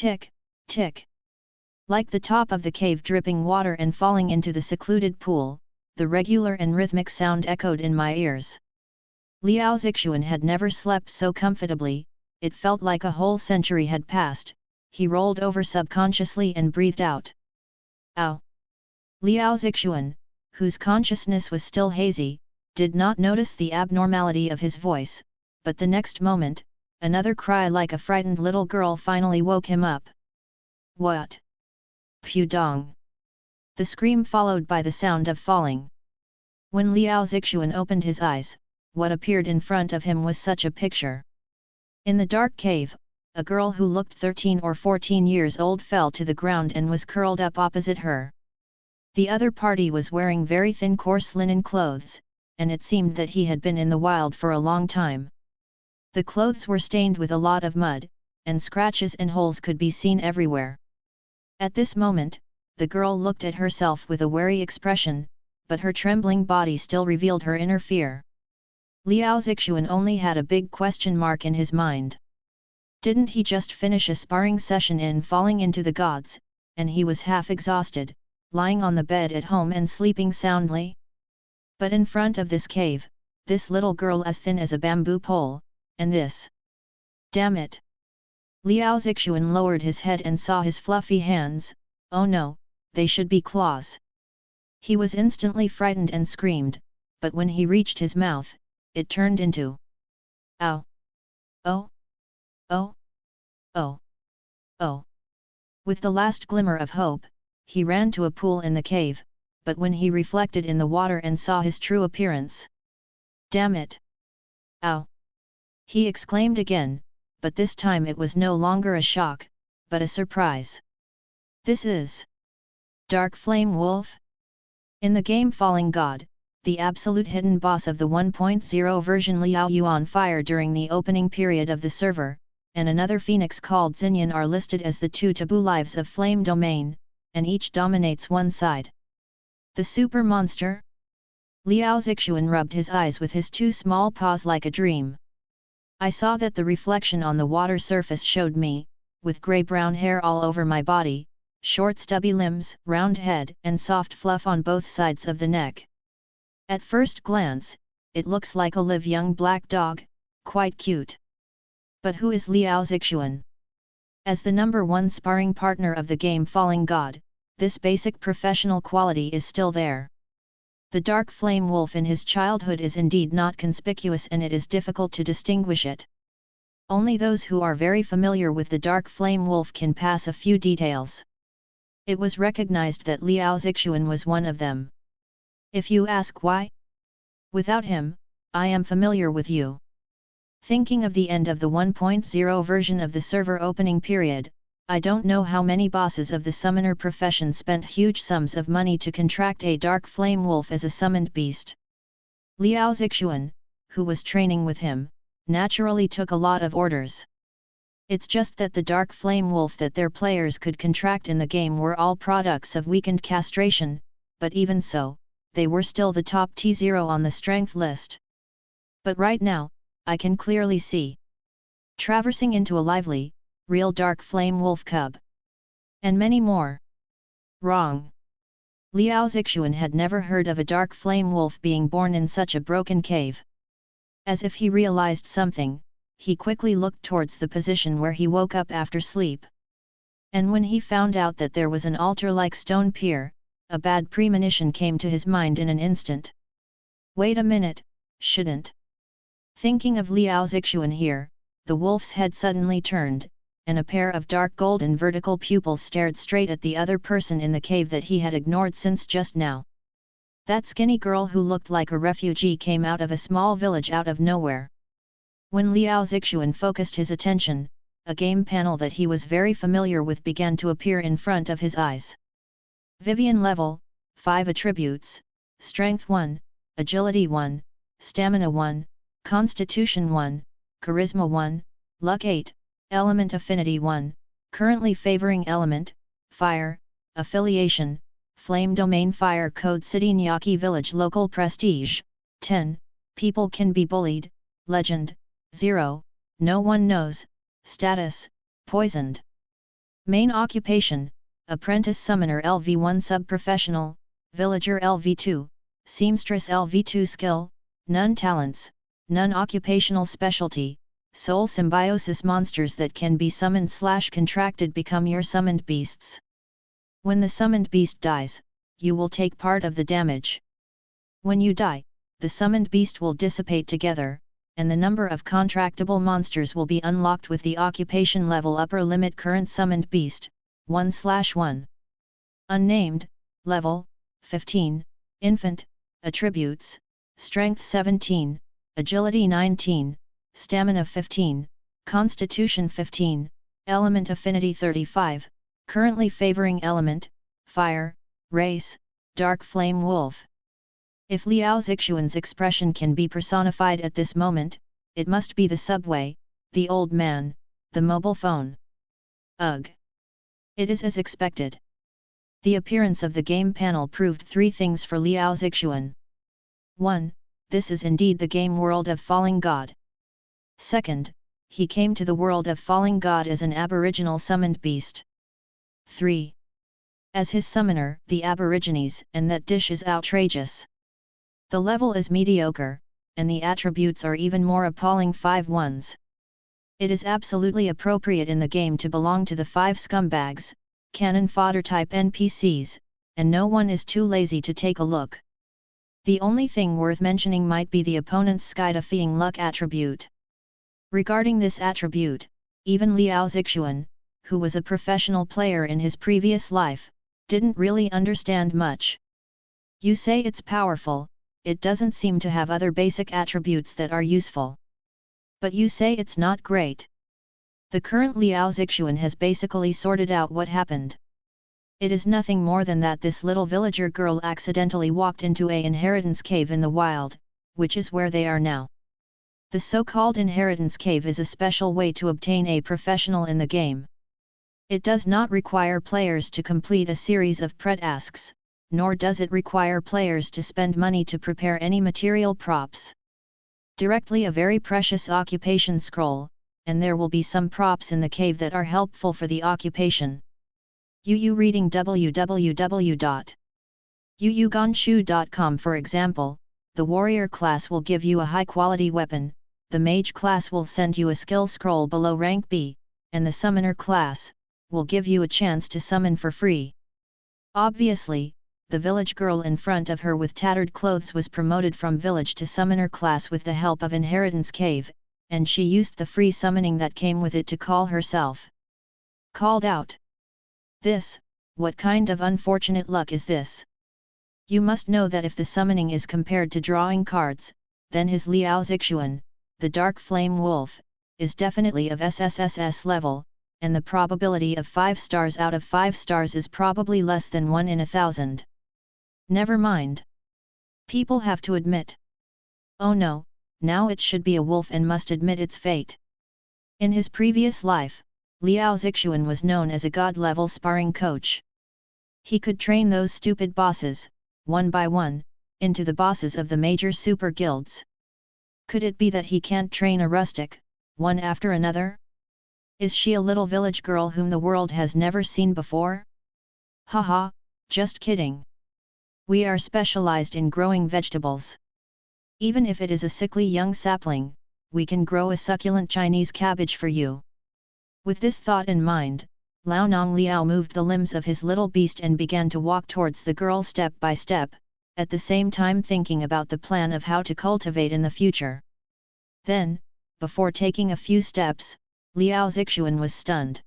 Tick, tick. Like the top of the cave dripping water and falling into the secluded pool, the regular and rhythmic sound echoed in my ears. Liao Zixuan had never slept so comfortably, it felt like a whole century had passed. He rolled over subconsciously and breathed out. Ow! Liao Zixuan, whose consciousness was still hazy, did not notice the abnormality of his voice, but the next moment, another cry like a frightened little girl finally woke him up. What? Pudong! The scream followed by the sound of falling. When Liao Zixuan opened his eyes, what appeared in front of him was such a picture. In the dark cave, a girl who looked 13 or 14 years old fell to the ground and was curled up opposite her. The other party was wearing very thin coarse linen clothes, and it seemed that he had been in the wild for a long time. The clothes were stained with a lot of mud, and scratches and holes could be seen everywhere. At this moment, the girl looked at herself with a wary expression, but her trembling body still revealed her inner fear. Liao Zixuan only had a big question mark in his mind. Didn't he just finish a sparring session in Falling into the Gods, and he was half exhausted, lying on the bed at home and sleeping soundly? But in front of this cave, this little girl as thin as a bamboo pole, and this... Damn it! Liao Zixuan lowered his head and saw his fluffy hands. Oh no, they should be claws. He was instantly frightened and screamed, but when he reached his mouth, it turned into... Ow! Oh! Oh! Oh! Oh! With the last glimmer of hope, he ran to a pool in the cave, but when he reflected in the water and saw his true appearance... Damn it! Ow! He exclaimed again, but this time it was no longer a shock, but a surprise. This is... Dark Flame Wolf? In the game Falling God, the absolute hidden boss of the 1.0 version Liao Yuan Fire during the opening period of the server, and another phoenix called Xinyan are listed as the two taboo lives of Flame Domain, and each dominates one side. The super monster? Liao Zixuan rubbed his eyes with his two small paws like a dream. I saw that the reflection on the water surface showed me, with grey-brown hair all over my body, short stubby limbs, round head and soft fluff on both sides of the neck. At first glance, it looks like a live young black dog, quite cute. But who is Liao Zixuan? As the #1 sparring partner of the game Falling God, this basic professional quality is still there. The dark flame wolf in his childhood is indeed not conspicuous and it is difficult to distinguish it. Only those who are very familiar with the dark flame wolf can pass a few details. It was recognized that Liao Zixuan was one of them. If you ask why? Without him, I am familiar with you. Thinking of the end of the 1.0 version of the server opening period, I don't know how many bosses of the summoner profession spent huge sums of money to contract a dark flame wolf as a summoned beast. Liao Zixuan, who was training with him, naturally took a lot of orders. It's just that the dark flame wolf that their players could contract in the game were all products of weakened castration, but even so, they were still the top T0 on the strength list. But right now, I can clearly see traversing into a lively, real dark flame wolf cub. And many more. Wrong. Liao Zixuan had never heard of a dark flame wolf being born in such a broken cave. As if he realized something, he quickly looked towards the position where he woke up after sleep. And when he found out that there was an altar-like stone pier, a bad premonition came to his mind in an instant. Wait a minute, shouldn't. Thinking of Liao Zixuan here, the wolf's head suddenly turned, and a pair of dark golden vertical pupils stared straight at the other person in the cave that he had ignored since just now. That skinny girl who looked like a refugee came out of a small village out of nowhere. When Liao Zixuan focused his attention, a game panel that he was very familiar with began to appear in front of his eyes. Vivian level, 5 attributes, Strength 1, Agility 1, Stamina 1, Constitution 1, Charisma 1, Luck 8, Element Affinity 1, currently favoring element, Fire, Affiliation, Flame Domain Fire Code City Nyaki Village Local Prestige, 10, People Can Be Bullied, Legend, 0, No One Knows, Status, Poisoned. Main occupation: Apprentice Summoner LV1 Sub-Professional, Villager LV2, Seamstress LV2 Skill, None Talents, None Occupational Specialty, Soul Symbiosis. Monsters that can be summoned/contracted become your summoned beasts. When the summoned beast dies, you will take part of the damage. When you die, the summoned beast will dissipate together, and the number of contractable monsters will be unlocked with the occupation level upper limit. Current summoned beast, 1/1. Unnamed, level, 15, infant, attributes, strength 17, agility 19, stamina 15, constitution 15, element affinity 35, currently favoring element, fire, race, dark flame wolf. If Liao Zixuan's expression can be personified at this moment, it must be the subway, the old man, the mobile phone. Ugh! It is as expected. The appearance of the game panel proved three things for Liao Zixuan. 1. This is indeed the game world of Falling God. 2. He came to the world of Falling God as an aboriginal summoned beast. 3. As his summoner, the aborigines, and that dish is outrageous. The level is mediocre, and the attributes are even more appalling. 5 ones. It is absolutely appropriate in the game to belong to the 5 scumbags, cannon fodder type NPCs, and no one is too lazy to take a look. The only thing worth mentioning might be the opponent's sky-defying luck attribute. Regarding this attribute, even Liao Zixuan, who was a professional player in his previous life, didn't really understand much. You say it's powerful, it doesn't seem to have other basic attributes that are useful. But you say it's not great. The current Liao Zixuan has basically sorted out what happened. It is nothing more than that this little villager girl accidentally walked into an inheritance cave in the wild, which is where they are now. The so-called inheritance cave is a special way to obtain a professional in the game. It does not require players to complete a series of tasks, nor does it require players to spend money to prepare any material props. Directly a very precious occupation scroll, and there will be some props in the cave that are helpful for the occupation. Reading www.yuyugonshu.com. For example, the warrior class will give you a high-quality weapon, the mage class will send you a skill scroll below rank B, and the summoner class will give you a chance to summon for free. Obviously, the village girl in front of her with tattered clothes was promoted from village to summoner class with the help of Inheritance Cave, and she used the free summoning that came with it to call herself called out. What kind of unfortunate luck is this? You must know that if the summoning is compared to drawing cards, then his Liao Zixuan, the Dark Flame Wolf, is definitely of SSSS level, and the probability of 5 stars out of 5 stars is probably less than 1 in 1,000. Never mind. People have to admit. Oh no, now it should be a wolf and must admit its fate. In his previous life, Liao Zixuan was known as a god-level sparring coach. He could train those stupid bosses, one by one, into the bosses of the major super guilds. Could it be that he can't train a rustic, one after another? Is she a little village girl whom the world has never seen before? Haha, just kidding. We are specialized in growing vegetables. Even if it is a sickly young sapling, we can grow a succulent Chinese cabbage for you. With this thought in mind, Lao Nong Liao moved the limbs of his little beast and began to walk towards the girl step by step, at the same time thinking about the plan of how to cultivate in the future. Then, before taking a few steps, Liao Zixuan was stunned.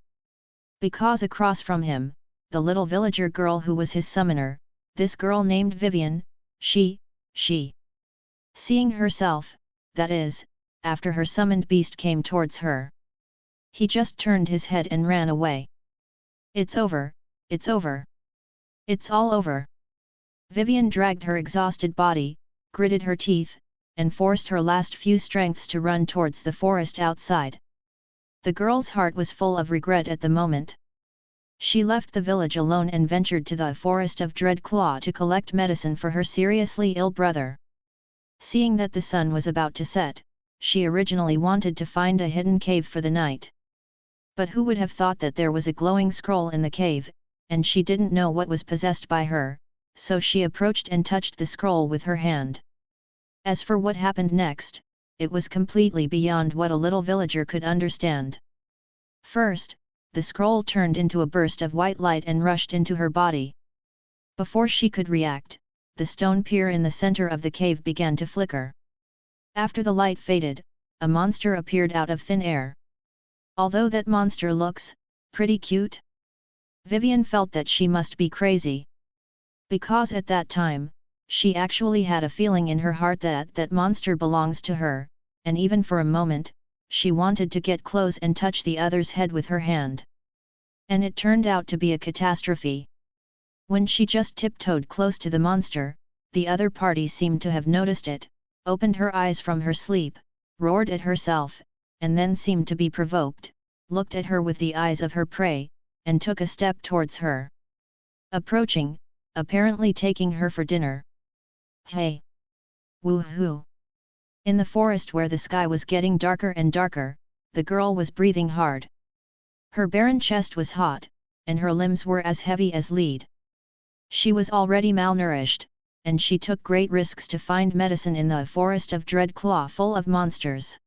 Because across from him, the little villager girl who was his summoner, this girl named Vivian, she. Seeing herself, that is, after her summoned beast came towards her. He just turned his head and ran away. It's over, it's over. It's all over. Vivian dragged her exhausted body, gritted her teeth, and forced her last few strengths to run towards the forest outside. The girl's heart was full of regret at the moment. She left the village alone and ventured to the forest of Dreadclaw to collect medicine for her seriously ill brother. Seeing that the sun was about to set, she originally wanted to find a hidden cave for the night. But who would have thought that there was a glowing scroll in the cave, and she didn't know what was possessed by her, so she approached and touched the scroll with her hand. As for what happened next, it was completely beyond what a little villager could understand. First, the scroll turned into a burst of white light and rushed into her body. Before she could react, the stone pier in the center of the cave began to flicker. After the light faded, a monster appeared out of thin air. Although that monster looks pretty cute, Vivian felt that she must be crazy. Because at that time, she actually had a feeling in her heart that that monster belongs to her, and even for a moment, she wanted to get close and touch the other's head with her hand. And it turned out to be a catastrophe. When she just tiptoed close to the monster, the other party seemed to have noticed it, opened her eyes from her sleep, roared at herself, and then seemed to be provoked, looked at her with the eyes of her prey, and took a step towards her. Approaching, apparently taking her for dinner. Hey! Woohoo! In the forest where the sky was getting darker and darker, the girl was breathing hard. Her barren chest was hot, and her limbs were as heavy as lead. She was already malnourished, and she took great risks to find medicine in the forest of Dreadclaw full of monsters.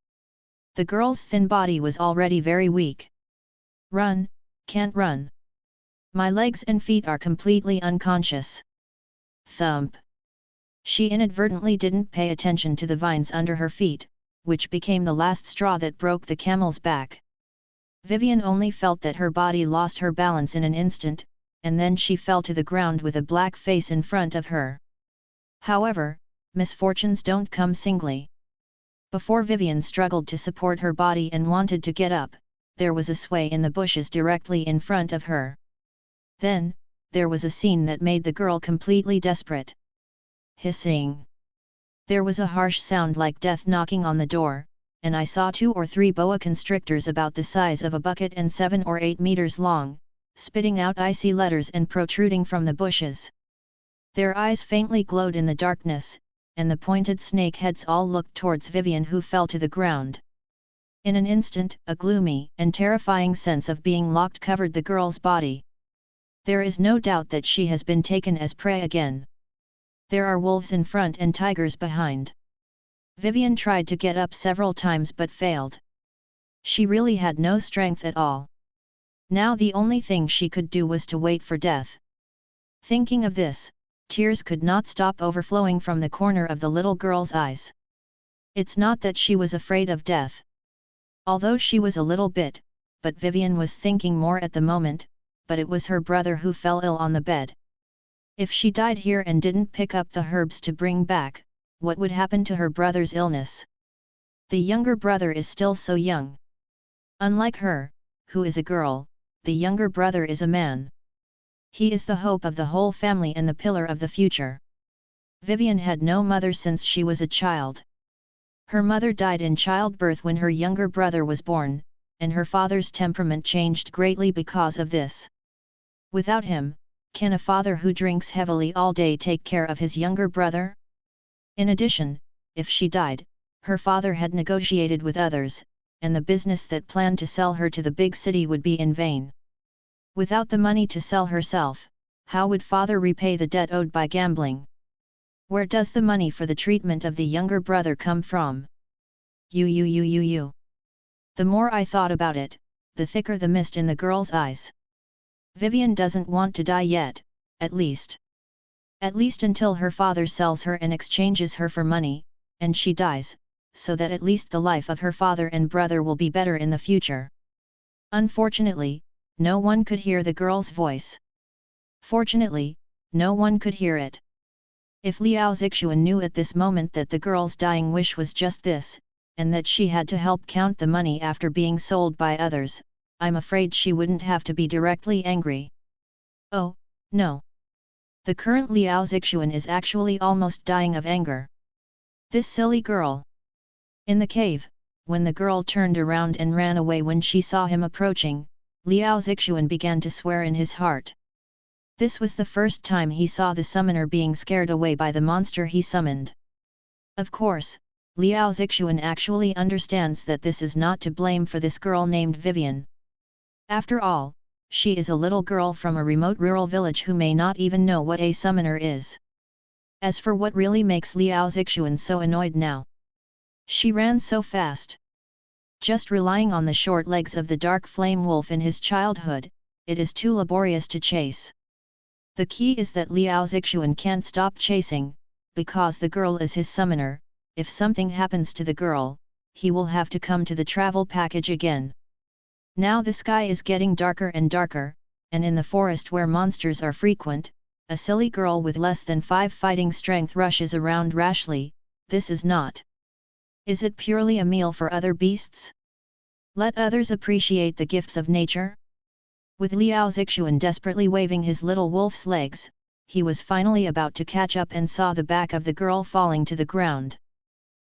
The girl's thin body was already very weak. Run, can't run. My legs and feet are completely unconscious. Thump. She inadvertently didn't pay attention to the vines under her feet, which became the last straw that broke the camel's back. Vivian only felt that her body lost her balance in an instant, and then she fell to the ground with a black face in front of her. However, misfortunes don't come singly. Before Vivian struggled to support her body and wanted to get up, there was a sway in the bushes directly in front of her. Then, there was a scene that made the girl completely desperate. Hissing. There was a harsh sound like death knocking on the door, and I saw 2 or 3 boa constrictors about the size of a bucket and 7 or 8 meters long, spitting out icy letters and protruding from the bushes. Their eyes faintly glowed in the darkness, and the pointed snake heads all looked towards Vivian, who fell to the ground. In an instant, a gloomy and terrifying sense of being locked covered the girl's body. There is no doubt that she has been taken as prey again. There are wolves in front and tigers behind. Vivian tried to get up several times but failed. She really had no strength at all. Now the only thing she could do was to wait for death. Thinking of this, tears could not stop overflowing from the corner of the little girl's eyes. It's not that she was afraid of death. Although she was a little bit, but Vivian was thinking more at the moment, but it was her brother who fell ill on the bed. If she died here and didn't pick up the herbs to bring back, what would happen to her brother's illness? The younger brother is still so young. Unlike her, who is a girl, the younger brother is a man. He is the hope of the whole family and the pillar of the future. Vivian had no mother since she was a child. Her mother died in childbirth when her younger brother was born, and her father's temperament changed greatly because of this. Without him, can a father who drinks heavily all day take care of his younger brother? In addition, if she died, her father had negotiated with others, and the business that planned to sell her to the big city would be in vain. Without the money to sell herself, how would father repay the debt owed by gambling? Where does the money for the treatment of the younger brother come from? The more I thought about it, the thicker the mist in the girl's eyes. Vivian doesn't want to die yet, at least. At least until her father sells her and exchanges her for money, and she dies, so that at least the life of her father and brother will be better in the future. Unfortunately, no one could hear the girl's voice. Fortunately, no one could hear it. If Liao Zixuan knew at this moment that the girl's dying wish was just this, and that she had to help count the money after being sold by others, I'm afraid she wouldn't have to be directly angry. Oh, no. The current Liao Zixuan is actually almost dying of anger. This silly girl. In the cave, when the girl turned around and ran away when she saw him approaching, Liao Zixuan began to swear in his heart. This was the first time he saw the summoner being scared away by the monster he summoned. Of course, Liao Zixuan actually understands that this is not to blame for this girl named Vivian. After all, she is a little girl from a remote rural village who may not even know what a summoner is. As for what really makes Liao Zixuan so annoyed now, she ran so fast. Just relying on the short legs of the dark flame wolf in his childhood, it is too laborious to chase. The key is that Liao Zixuan can't stop chasing, because the girl is his summoner. If something happens to the girl, he will have to come to the travel package again. Now the sky is getting darker and darker, and in the forest where monsters are frequent, a silly girl with less than 5 fighting strength rushes around rashly. This is not. Is it purely a meal for other beasts? Let others appreciate the gifts of nature? With Liao Zixuan desperately waving his little wolf's legs, he was finally about to catch up and saw the back of the girl falling to the ground.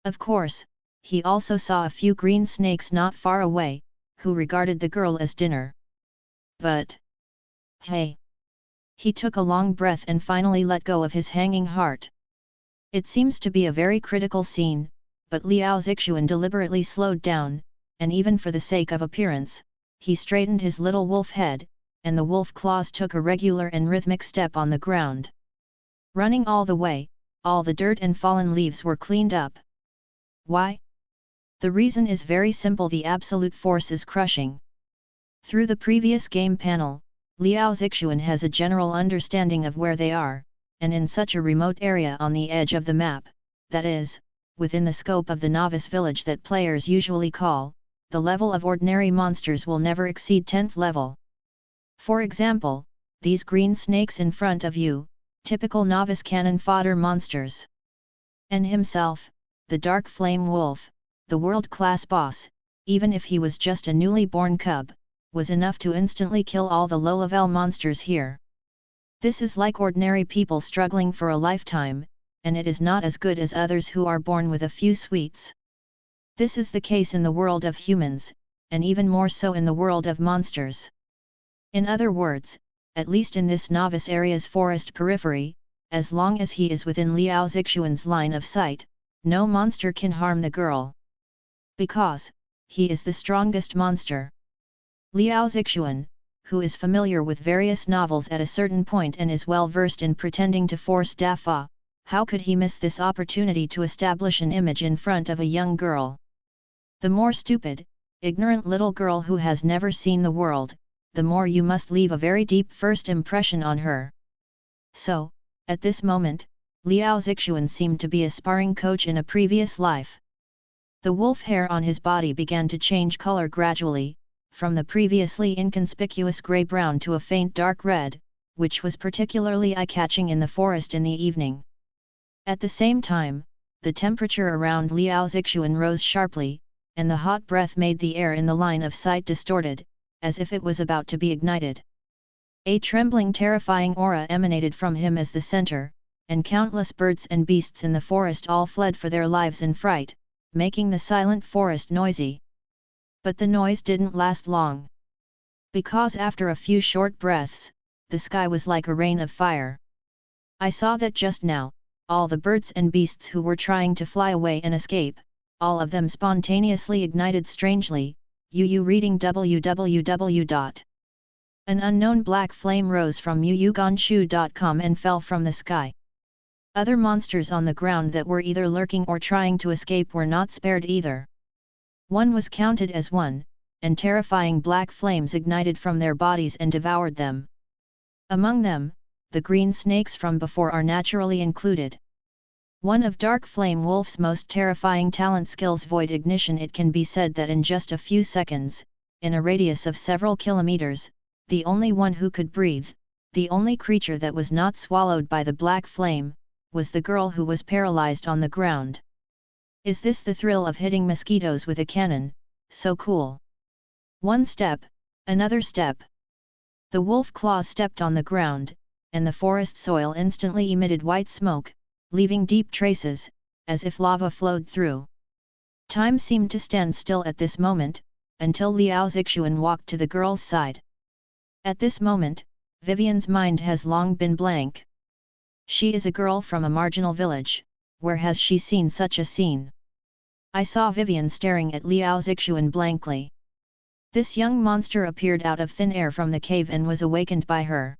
Of course, he also saw a few green snakes not far away, who regarded the girl as dinner. But, hey! He took a long breath and finally let go of his hanging heart. It seems to be a very critical scene, but Liao Zixuan deliberately slowed down, and even for the sake of appearance, he straightened his little wolf head, and the wolf claws took a regular and rhythmic step on the ground. Running all the way, all the dirt and fallen leaves were cleaned up. Why? The reason is very simple: the absolute force is crushing. Through the previous game panel, Liao Zixuan has a general understanding of where they are, and in such a remote area on the edge of the map, that is, within the scope of the novice village that players usually call, the level of ordinary monsters will never exceed 10th level. For example, these green snakes in front of you, typical novice cannon fodder monsters. And himself, the dark flame wolf, the world-class boss, even if he was just a newly born cub, was enough to instantly kill all the low-level monsters here. This is like ordinary people struggling for a lifetime, and it is not as good as others who are born with a few sweets. This is the case in the world of humans, and even more so in the world of monsters. In other words, at least in this novice area's forest periphery, as long as he is within Liao Zixuan's line of sight, no monster can harm the girl. Because, he is the strongest monster. Liao Zixuan, who is familiar with various novels at a certain point and is well versed in pretending to force Dafa, how could he miss this opportunity to establish an image in front of a young girl? The more stupid, ignorant little girl who has never seen the world, the more you must leave a very deep first impression on her. So, at this moment, Liao Zixuan seemed to be a sparring coach in a previous life. The wolf hair on his body began to change color gradually, from the previously inconspicuous grey-brown to a faint dark red, which was particularly eye-catching in the forest in the evening. At the same time, the temperature around Liao Zixuan rose sharply, and the hot breath made the air in the line of sight distorted, as if it was about to be ignited. A trembling, terrifying aura emanated from him as the center, and countless birds and beasts in the forest all fled for their lives in fright, making the silent forest noisy. But the noise didn't last long. Because after a few short breaths, the sky was like a rain of fire. I saw that just now, all the birds and beasts who were trying to fly away and escape, all of them spontaneously ignited strangely. Reading www. An unknown black flame rose from yuyuganshu.com and fell from the sky. Other monsters on the ground that were either lurking or trying to escape were not spared either. One was counted as one, and terrifying black flames ignited from their bodies and devoured them. Among them, the green snakes from before are naturally included. One of Dark Flame Wolf's most terrifying talent skills, Void Ignition. It can be said that in just a few seconds, in a radius of several kilometers, the only one who could breathe, the only creature that was not swallowed by the black flame, was the girl who was paralyzed on the ground. Is this the thrill of hitting mosquitoes with a cannon? So cool! One step, another step. The wolf claws stepped on the ground, and the forest soil instantly emitted white smoke, leaving deep traces, as if lava flowed through. Time seemed to stand still at this moment, until Liao Zixuan walked to the girl's side. At this moment, Vivian's mind has long been blank. She is a girl from a marginal village, where has she seen such a scene? I saw Vivian staring at Liao Zixuan blankly. This young monster appeared out of thin air from the cave and was awakened by her.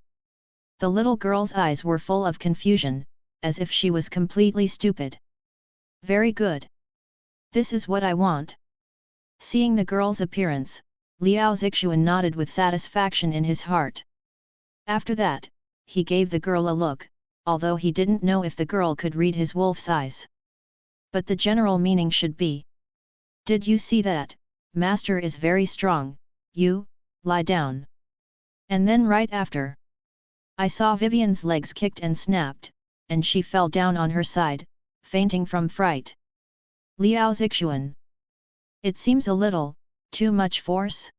The little girl's eyes were full of confusion, as if she was completely stupid. Very good. This is what I want. Seeing the girl's appearance, Liao Zixuan nodded with satisfaction in his heart. After that, he gave the girl a look, although he didn't know if the girl could read his wolf's eyes. But the general meaning should be: "Did you see that? Master is very strong, you, lie down." And then right after, I saw Vivian's legs kicked and snapped, and she fell down on her side, fainting from fright. Liao Zixuan. It seems a little, too much force?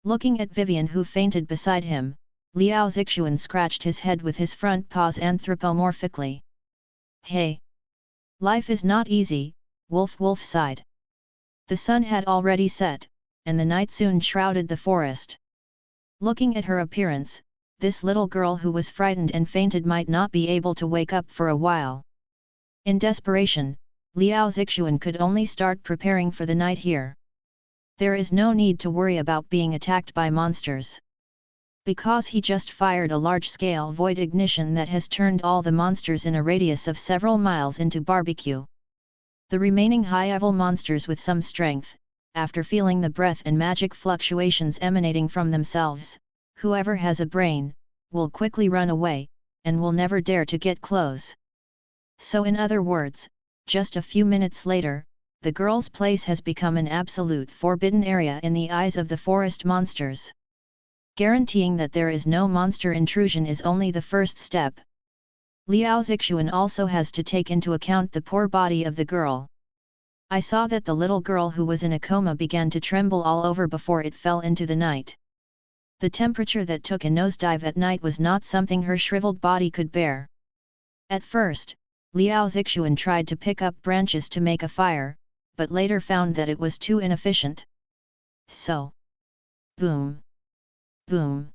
Looking at Vivian who fainted beside him, Liao Zixuan scratched his head with his front paws anthropomorphically. Hey! Life is not easy, Wolf sighed. The sun had already set, and the night soon shrouded the forest. Looking at her appearance, this little girl who was frightened and fainted might not be able to wake up for a while. In desperation, Liao Zixuan could only start preparing for the night here. There is no need to worry about being attacked by monsters. Because he just fired a large-scale void ignition that has turned all the monsters in a radius of several miles into barbecue. The remaining high-level monsters with some strength, after feeling the breath and magic fluctuations emanating from themselves, whoever has a brain, will quickly run away, and will never dare to get close. So in other words, just a few minutes later, the girl's place has become an absolute forbidden area in the eyes of the forest monsters. Guaranteeing that there is no monster intrusion is only the first step. Liao Zixuan also has to take into account the poor body of the girl. I saw that the little girl who was in a coma began to tremble all over before it fell into the night. The temperature that took a nosedive at night was not something her shriveled body could bear. At first, Liao Zixuan tried to pick up branches to make a fire, but later found that it was too inefficient. So, boom! Boom!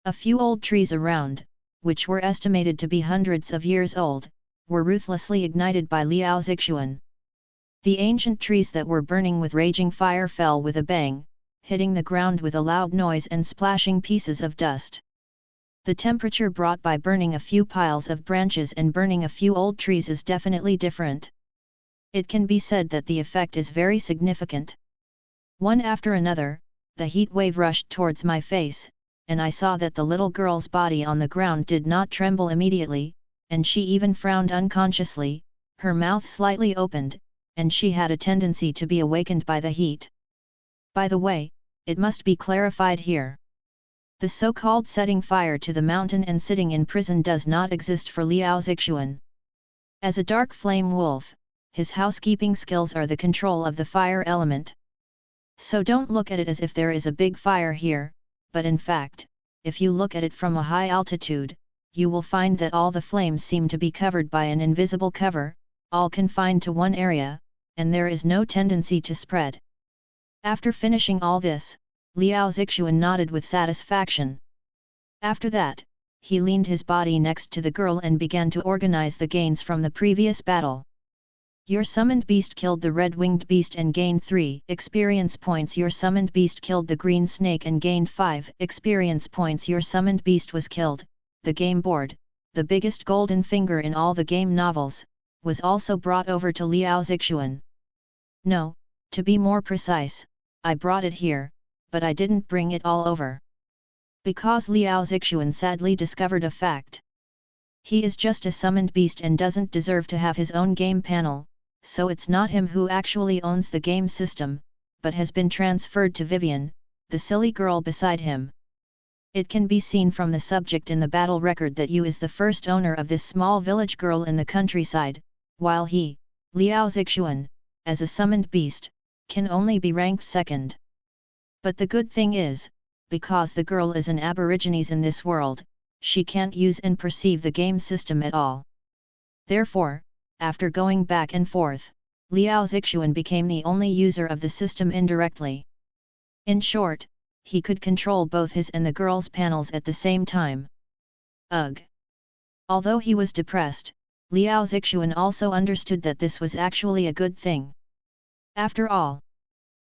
A few old trees around, which were estimated to be hundreds of years old, were ruthlessly ignited by Liao Zixuan. The ancient trees that were burning with raging fire fell with a bang, hitting the ground with a loud noise and splashing pieces of dust. The temperature brought by burning a few piles of branches and burning a few old trees is definitely different. It can be said that the effect is very significant. One after another, the heat wave rushed towards my face, and I saw that the little girl's body on the ground did not tremble immediately, and she even frowned unconsciously, her mouth slightly opened, and she had a tendency to be awakened by the heat. By the way, it must be clarified here. The so-called setting fire to the mountain and sitting in prison does not exist for Liao Zixuan. As a dark flame wolf, his housekeeping skills are the control of the fire element. So don't look at it as if there is a big fire here, but in fact, if you look at it from a high altitude, you will find that all the flames seem to be covered by an invisible cover, all confined to one area, and there is no tendency to spread. After finishing all this, Liao Zixuan nodded with satisfaction. After that, he leaned his body next to the girl and began to organize the gains from the previous battle. Your summoned beast killed the red-winged beast and gained 3 experience points. Your summoned beast killed the green snake and gained 5 experience points. Your summoned beast was killed. The game board, the biggest golden finger in all the game novels, was also brought over to Liao Zixuan. No, to be more precise, I brought it here, but I didn't bring it all over. Because Liao Zixuan sadly discovered a fact. He is just a summoned beast and doesn't deserve to have his own game panel, so it's not him who actually owns the game system, but has been transferred to Vivian, the silly girl beside him. It can be seen from the subject in the battle record that Yu is the first owner of this small village girl in the countryside, while he, Liao Zixuan, as a summoned beast, can only be ranked second. But the good thing is, because the girl is an aborigines in this world, she can't use and perceive the game system at all. Therefore, after going back and forth, Liao Zixuan became the only user of the system indirectly. In short, he could control both his and the girl's panels at the same time. Ugh! Although he was depressed, Liao Zixuan also understood that this was actually a good thing. After all,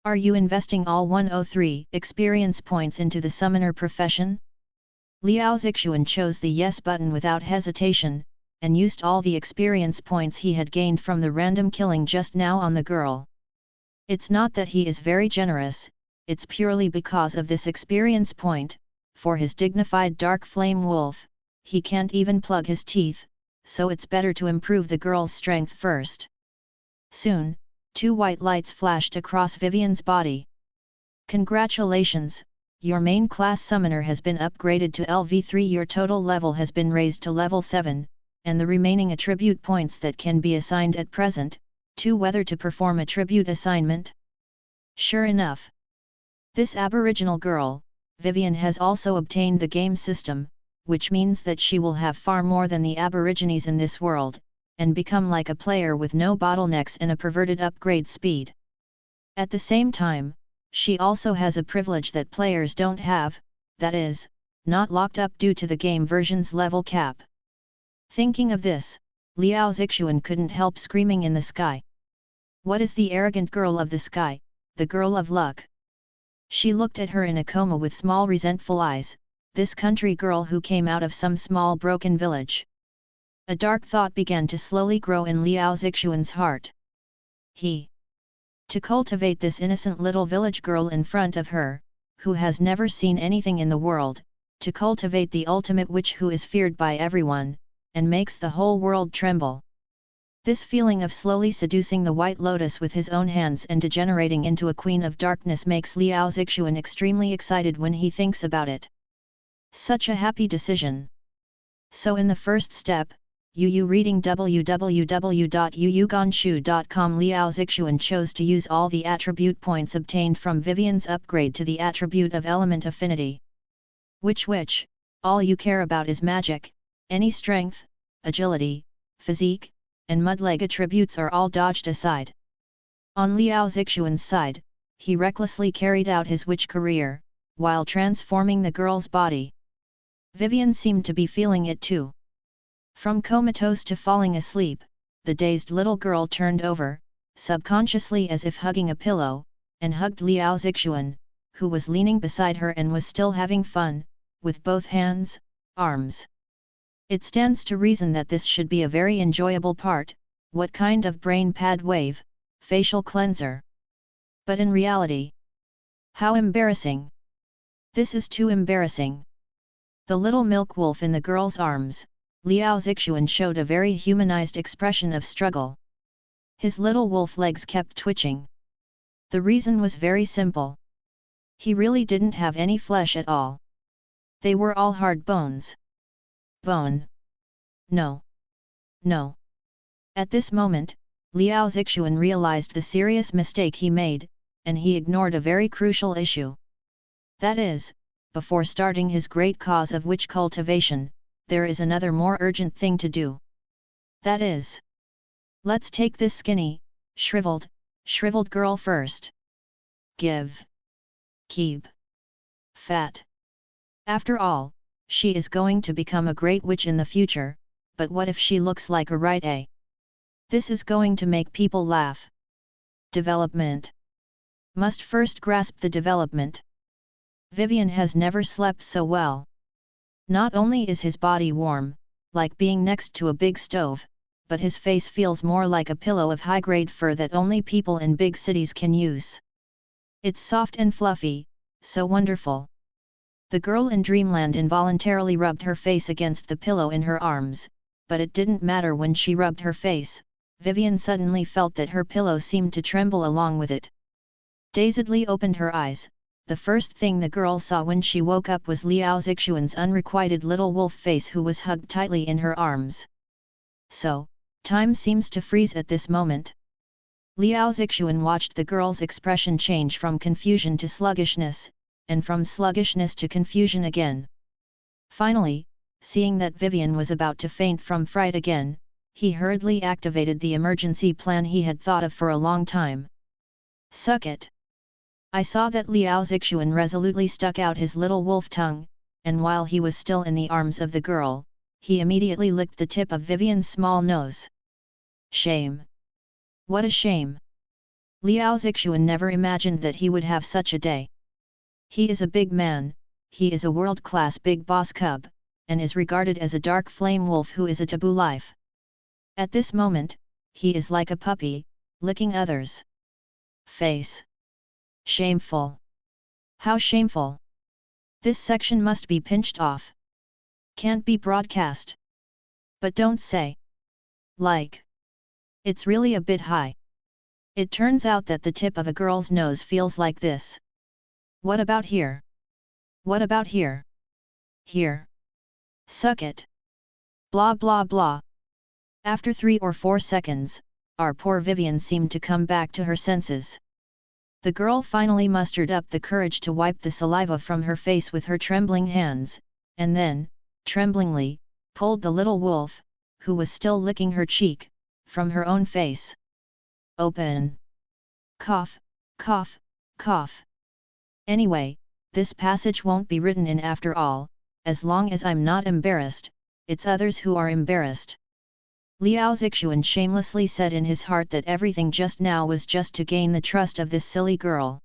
Are you investing all 103 experience points into the summoner profession? Liao Zixuan chose the yes button without hesitation, and used all the experience points he had gained from the random killing just now on the girl. It's not that he is very generous, it's purely because of this experience point. For his dignified dark flame wolf, he can't even plug his teeth, so it's better to improve the girl's strength first. Soon, 2 white lights flashed across Vivian's body. Congratulations, your main class summoner has been upgraded to LV3. Your total level has been raised to level 7, and the remaining attribute points that can be assigned at present, 2 whether to perform attribute assignment. Sure enough. This aboriginal girl, Vivian, has also obtained the game system, which means that she will have far more than the aborigines in this world, and become like a player with no bottlenecks and a perverted upgrade speed. At the same time, she also has a privilege that players don't have, that is, not locked up due to the game version's level cap. Thinking of this, Liao Zixuan couldn't help screaming in the sky. What is the arrogant girl of the sky, the girl of luck? She looked at her in a coma with small resentful eyes, this country girl who came out of some small broken village. A dark thought began to slowly grow in Liao Zixuan's heart. To cultivate this innocent little village girl in front of her, who has never seen anything in the world, to cultivate the ultimate witch who is feared by everyone, and makes the whole world tremble. This feeling of slowly seducing the White Lotus with his own hands and degenerating into a queen of darkness makes Liao Zixuan extremely excited when he thinks about it. Such a happy decision. So in the first step, Yu reading www.yuyuganshu.com, Liao Zixuan chose to use all the attribute points obtained from Vivian's upgrade to the attribute of element affinity. Which all you care about is magic, any strength, agility, physique, and mudleg attributes are all dodged aside. On Liao Zixuan's side, he recklessly carried out his witch career, while transforming the girl's body. Vivian seemed to be feeling it too. From comatose to falling asleep, the dazed little girl turned over, subconsciously as if hugging a pillow, and hugged Liao Zixuan, who was leaning beside her and was still having fun, with both hands, arms. It stands to reason that this should be a very enjoyable part. What kind of brain pad wave, facial cleanser? But in reality, how embarrassing! This is too embarrassing. The little milk wolf in the girl's arms, Liao Zixuan showed a very humanized expression of struggle. His little wolf legs kept twitching. The reason was very simple. He really didn't have any flesh at all. They were all hard bones. Bone. No. No. At this moment, Liao Zixuan realized the serious mistake he made, and he ignored a very crucial issue. That is, before starting his great cause of witch cultivation, there is another more urgent thing to do. That is, let's take this skinny, shriveled girl first. Keep fat. After all, she is going to become a great witch in the future, but what if she looks like a right A? This is going to make people laugh. Development. Must first grasp the development. Vivian has never slept so well. Not only is his body warm, like being next to a big stove, but his face feels more like a pillow of high-grade fur that only people in big cities can use. It's soft and fluffy, so wonderful. The girl in Dreamland involuntarily rubbed her face against the pillow in her arms, but it didn't matter when she rubbed her face. Vivian suddenly felt that her pillow seemed to tremble along with it. Dazedly opened her eyes. The first thing the girl saw when she woke up was Liao Zixuan's unrequited little wolf face, who was hugged tightly in her arms. So, time seems to freeze at this moment. Liao Zixuan watched the girl's expression change from confusion to sluggishness, and from sluggishness to confusion again. Finally, seeing that Vivian was about to faint from fright again, he hurriedly activated the emergency plan he had thought of for a long time. Suck it! I saw that Liao Zixuan resolutely stuck out his little wolf tongue, and while he was still in the arms of the girl, he immediately licked the tip of Vivian's small nose. Shame! What a shame! Liao Zixuan never imagined that he would have such a day. He is a big man, he is a world-class big boss cub, and is regarded as a dark flame wolf who is a taboo life. At this moment, he is like a puppy, licking others' face. Shameful. How shameful. This section must be pinched off. Can't be broadcast. But don't say. Like. It's really a bit high. It turns out that the tip of a girl's nose feels like this. What about here? What about here? Here. Suck it. Blah blah blah. After 3 or 4 seconds, our poor Vivian seemed to come back to her senses. The girl finally mustered up the courage to wipe the saliva from her face with her trembling hands, and then, tremblingly, pulled the little wolf, who was still licking her cheek, from her own face. Open. Cough, cough, cough. Anyway, this passage won't be written in after all, as long as I'm not embarrassed, it's others who are embarrassed. Liao Zixuan shamelessly said in his heart that everything just now was just to gain the trust of this silly girl.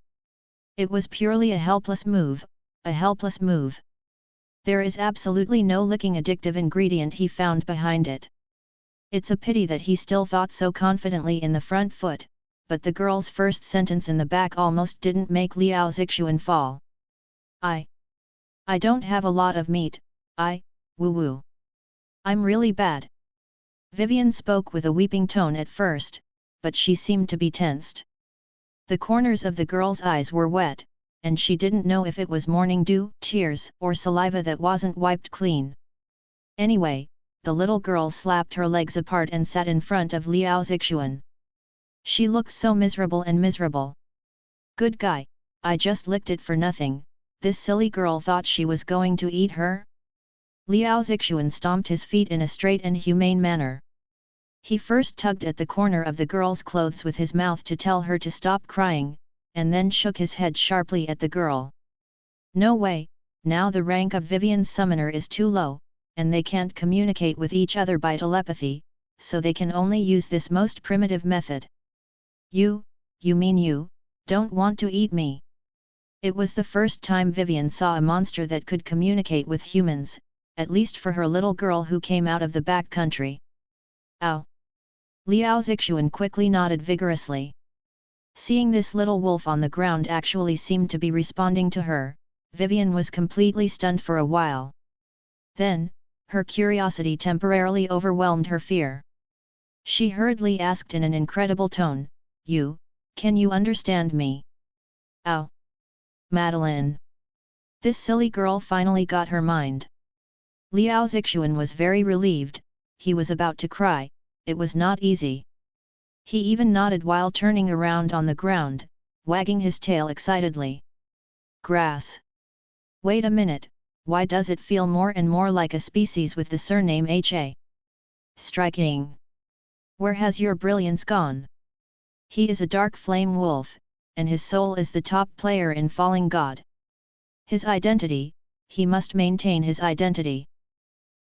It was purely a helpless move, a helpless move. There is absolutely no licking addictive ingredient he found behind it. It's a pity that he still thought so confidently in the front foot, but the girl's first sentence in the back almost didn't make Liao Zixuan fall. I don't have a lot of meat, woo-woo. I'm really bad. Vivian spoke with a weeping tone at first, but she seemed to be tensed. The corners of the girl's eyes were wet, and she didn't know if it was morning dew, tears, or saliva that wasn't wiped clean. Anyway, the little girl slapped her legs apart and sat in front of Liao Zixuan. She looked so miserable and miserable. Good guy, I just licked it for nothing, this silly girl thought she was going to eat her? Liao Zixuan stomped his feet in a straight and humane manner. He first tugged at the corner of the girl's clothes with his mouth to tell her to stop crying, and then shook his head sharply at the girl. No way, now the rank of Vivian's summoner is too low, and they can't communicate with each other by telepathy, so they can only use this most primitive method. You mean you don't want to eat me? It was the first time Vivian saw a monster that could communicate with humans, at least for her little girl who came out of the back country. Ow! Liao Zixuan quickly nodded vigorously. Seeing this little wolf on the ground actually seemed to be responding to her, Vivian was completely stunned for a while. Then, her curiosity temporarily overwhelmed her fear. She hurriedly asked in an incredible tone, can you understand me? Ow! Madeline! This silly girl finally got her mind. Liao Zixuan was very relieved, he was about to cry, it was not easy. He even nodded while turning around on the ground, wagging his tail excitedly. Grass. Wait a minute, why does it feel more and more like a species with the surname Ha? Striking. Where has your brilliance gone? He is a dark flame wolf, and his soul is the top player in Falling God. His identity, he must maintain his identity.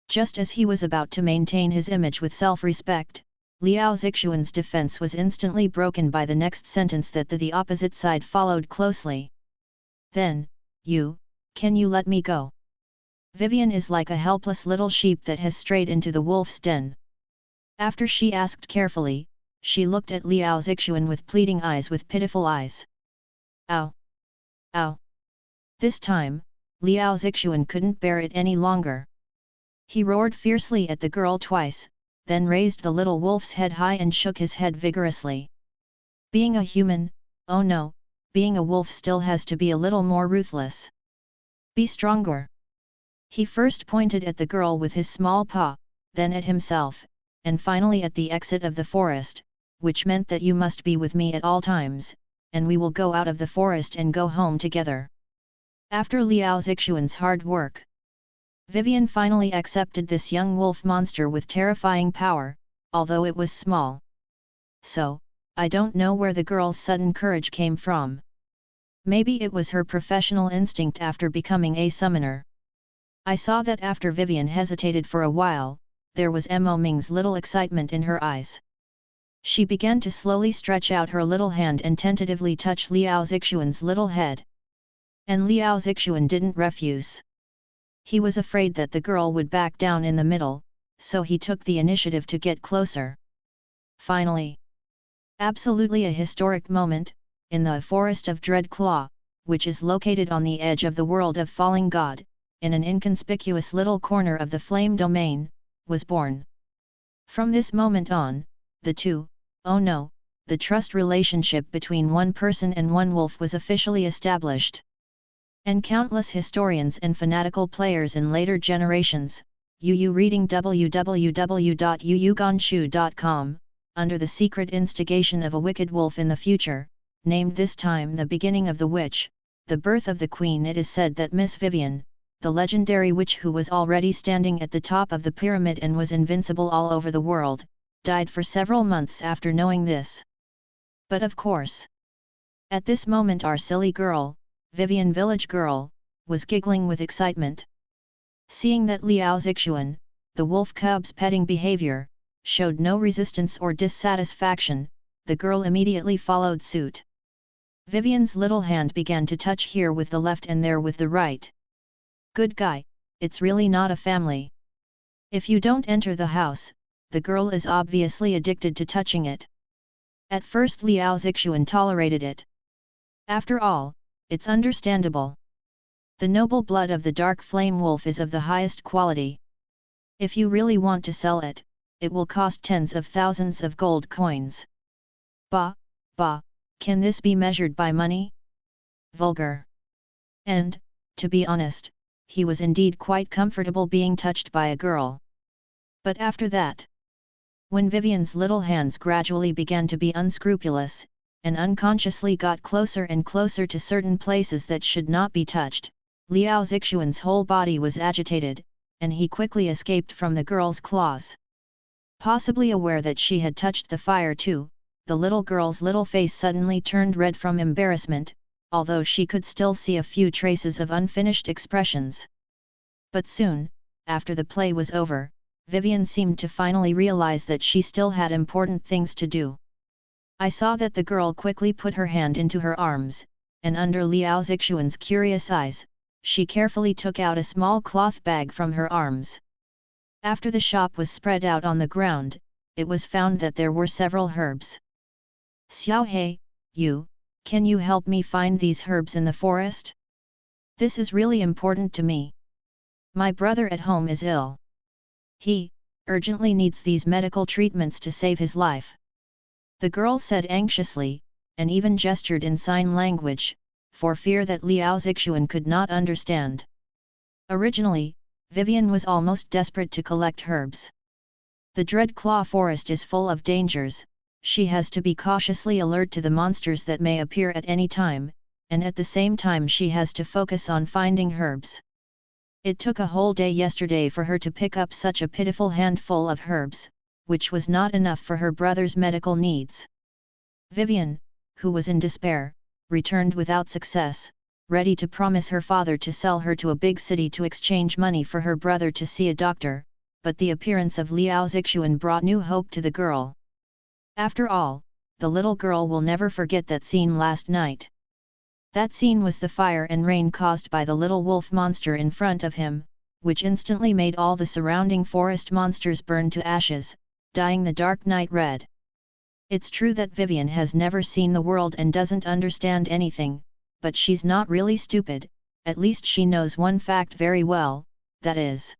Just as he was about to maintain his image with self-respect, Liao Zixuan's defense was instantly broken by the next sentence that the opposite side followed closely. Then, can you let me go? Vivian is like a helpless little sheep that has strayed into the wolf's den. After she asked carefully, she looked at Liao Zixuan with pleading eyes with pitiful eyes. Ow! Ow! This time, Liao Zixuan couldn't bear it any longer. He roared fiercely at the girl twice, then raised the little wolf's head high and shook his head vigorously. Being a human, oh no, being a wolf still has to be a little more ruthless. Be stronger. He first pointed at the girl with his small paw, then at himself, and finally at the exit of the forest, which meant that you must be with me at all times, and we will go out of the forest and go home together. After Liao Zixuan's hard work, Vivian finally accepted this young wolf monster with terrifying power, although it was small. So, I don't know where the girl's sudden courage came from. Maybe it was her professional instinct after becoming a summoner. I saw that after Vivian hesitated for a while, there was Mo Ming's little excitement in her eyes. She began to slowly stretch out her little hand and tentatively touch Liao Zixuan's little head. And Liao Zixuan didn't refuse. He was afraid that the girl would back down in the middle, so he took the initiative to get closer. Finally, absolutely a historic moment, in the Forest of Dreadclaw, which is located on the edge of the world of Falling God, in an inconspicuous little corner of the Flame Domain, was born. From this moment on, the trust relationship between one person and one wolf was officially established. And countless historians and fanatical players in later generations, Yu reading www.yuyuganshu.com, under the secret instigation of a wicked wolf in the future, named this time the beginning of the witch, the birth of the queen. It is said that Miss Vivian, the legendary witch who was already standing at the top of the pyramid and was invincible all over the world, died for several months after knowing this. But of course, at this moment our silly girl, Vivian Village Girl, was giggling with excitement. Seeing that Liao Zixuan, the wolf cub's petting behavior, showed no resistance or dissatisfaction, the girl immediately followed suit. Vivian's little hand began to touch here with the left and there with the right. Good guy, it's really not a family. If you don't enter the house, the girl is obviously addicted to touching it. At first Liao Zixuan tolerated it. After all, it's understandable. The noble blood of the dark flame wolf is of the highest quality. If you really want to sell it, it will cost tens of thousands of gold coins. Bah, can this be measured by money? Vulgar. And, to be honest, he was indeed quite comfortable being touched by a girl. But after that, when Vivian's little hands gradually began to be unscrupulous, and unconsciously got closer and closer to certain places that should not be touched, Liao Zixuan's whole body was agitated, and he quickly escaped from the girl's claws. Possibly aware that she had touched the fire too, the little girl's little face suddenly turned red from embarrassment, although she could still see a few traces of unfinished expressions. But soon, after the play was over, Vivian seemed to finally realize that she still had important things to do. I saw that the girl quickly put her hand into her arms, and under Liao Zixuan's curious eyes, she carefully took out a small cloth bag from her arms. After the shop was spread out on the ground, it was found that there were several herbs. Xiaohei, can you help me find these herbs in the forest? This is really important to me. My brother at home is ill. He urgently needs these medical treatments to save his life. The girl said anxiously, and even gestured in sign language, for fear that Liao Zixuan could not understand. Originally, Vivian was almost desperate to collect herbs. The Dreadclaw forest is full of dangers, she has to be cautiously alert to the monsters that may appear at any time, and at the same time she has to focus on finding herbs. It took a whole day yesterday for her to pick up such a pitiful handful of herbs, which was not enough for her brother's medical needs. Vivian, who was in despair, returned without success, ready to promise her father to sell her to a big city to exchange money for her brother to see a doctor, but the appearance of Liao Zixuan brought new hope to the girl. After all, the little girl will never forget that scene last night. That scene was the fire and rain caused by the little wolf monster in front of him, which instantly made all the surrounding forest monsters burn to ashes, dyeing the dark night red. It's true that Vivian has never seen the world and doesn't understand anything, but she's not really stupid, at least she knows one fact very well, that is,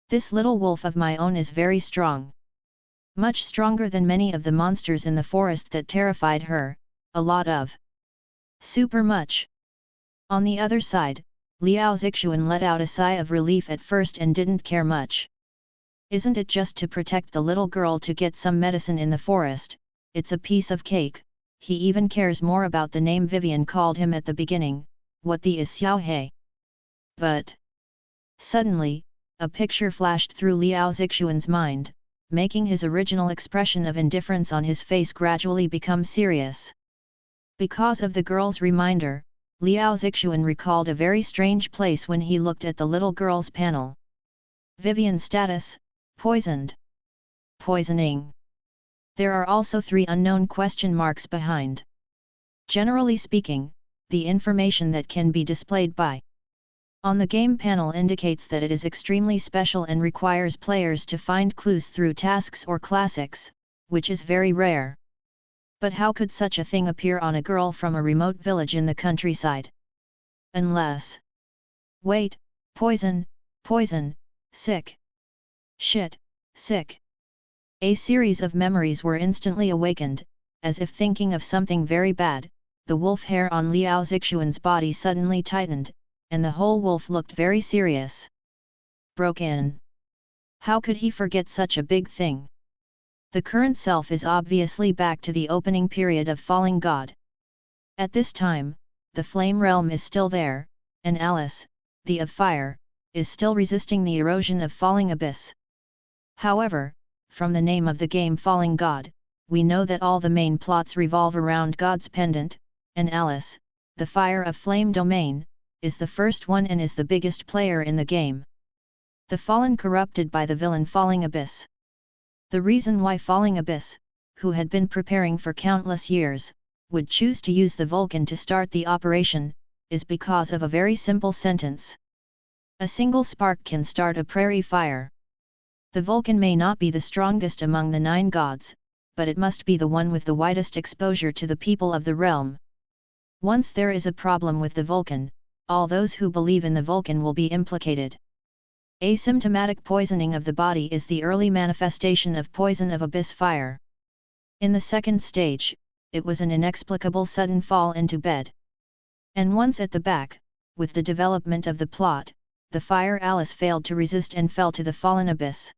this little wolf of my own is very strong. Much stronger than many of the monsters in the forest that terrified her, a lot of. Super much. On the other side, Liao Zixuan let out a sigh of relief at first and didn't care much. Isn't it just to protect the little girl to get some medicine in the forest? It's a piece of cake. He even cares more about the name Vivian called him at the beginning, what the is Xiaohei. But suddenly, a picture flashed through Liao Zixuan's mind, making his original expression of indifference on his face gradually become serious. Because of the girl's reminder, Liao Zixuan recalled a very strange place when he looked at the little girl's panel. Vivian status, poisoned. Poisoning. There are also 3 unknown question marks behind. Generally speaking, the information that can be displayed by on the game panel indicates that it is extremely special and requires players to find clues through tasks or classics, which is very rare. But how could such a thing appear on a girl from a remote village in the countryside? Unless... Wait, poison, poison, sick. Shit, sick. A series of memories were instantly awakened, as if thinking of something very bad. The wolf hair on Liao Zixuan's body suddenly tightened, and the whole wolf looked very serious. Broke in. How could he forget such a big thing? The current self is obviously back to the opening period of Falling God. At this time, the flame realm is still there, and Alice, the of fire, is still resisting the erosion of Falling Abyss. However, from the name of the game Falling God, we know that all the main plots revolve around God's pendant, and Alice, the fire of flame domain, is the first one and is the biggest player in the game. The fallen corrupted by the villain Falling Abyss. The reason why Falling Abyss, who had been preparing for countless years, would choose to use the Vulcan to start the operation, is because of a very simple sentence. A single spark can start a prairie fire. The Vulcan may not be the strongest among the 9 gods, but it must be the one with the widest exposure to the people of the realm. Once there is a problem with the Vulcan, all those who believe in the Vulcan will be implicated. Asymptomatic poisoning of the body is the early manifestation of poison of abyss fire. In the second stage, it was an inexplicable sudden fall into bed. And once at the back, with the development of the plot, the fire Alice failed to resist and fell to the fallen abyss.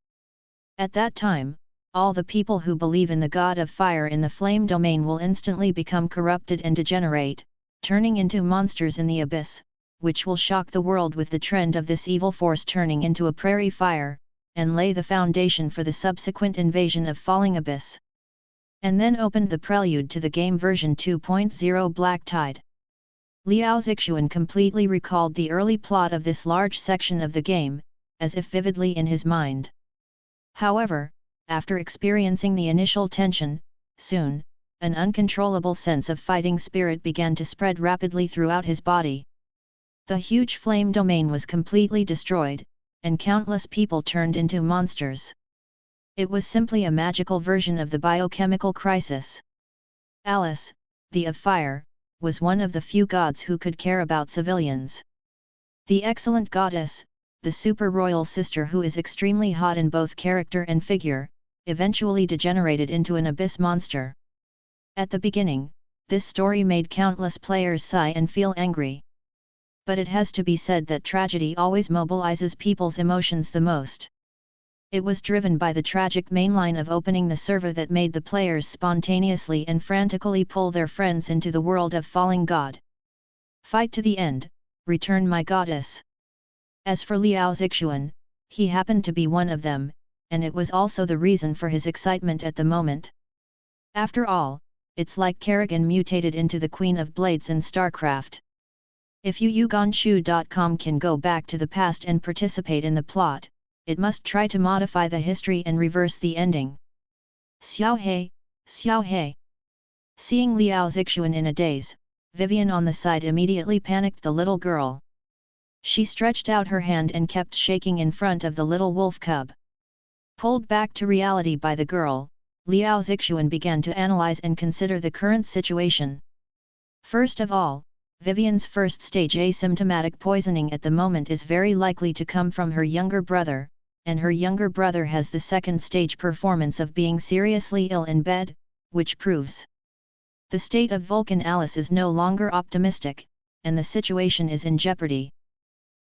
At that time, all the people who believe in the god of fire in the flame domain will instantly become corrupted and degenerate, turning into monsters in the abyss, which will shock the world with the trend of this evil force turning into a prairie fire, and lay the foundation for the subsequent invasion of Falling Abyss. And then opened the prelude to the game version 2.0 Black Tide. Liao Zixuan completely recalled the early plot of this large section of the game, as if vividly in his mind. However, after experiencing the initial tension, soon, an uncontrollable sense of fighting spirit began to spread rapidly throughout his body. The huge flame domain was completely destroyed, and countless people turned into monsters. It was simply a magical version of the biochemical crisis. Alice, the of fire, was one of the few gods who could care about civilians. The excellent goddess, the super royal sister who is extremely hot in both character and figure, eventually degenerated into an abyss monster. At the beginning, this story made countless players sigh and feel angry. But it has to be said that tragedy always mobilizes people's emotions the most. It was driven by the tragic mainline of opening the server that made the players spontaneously and frantically pull their friends into the world of Falling God. Fight to the end, return my goddess. As for Liao Zixuan, he happened to be one of them, and it was also the reason for his excitement at the moment. After all, it's like Kerrigan mutated into the Queen of Blades in StarCraft. If Yugonshu.com can go back to the past and participate in the plot, it must try to modify the history and reverse the ending. Xiao He, Xiao He. Seeing Liao Zixuan in a daze, Vivian on the side immediately panicked the little girl. She stretched out her hand and kept shaking in front of the little wolf cub. Pulled back to reality by the girl, Liao Zixuan began to analyze and consider the current situation. First of all, Vivian's first stage asymptomatic poisoning at the moment is very likely to come from her younger brother, and her younger brother has the second stage performance of being seriously ill in bed, which proves the state of Vulcan Alice is no longer optimistic, and the situation is in jeopardy.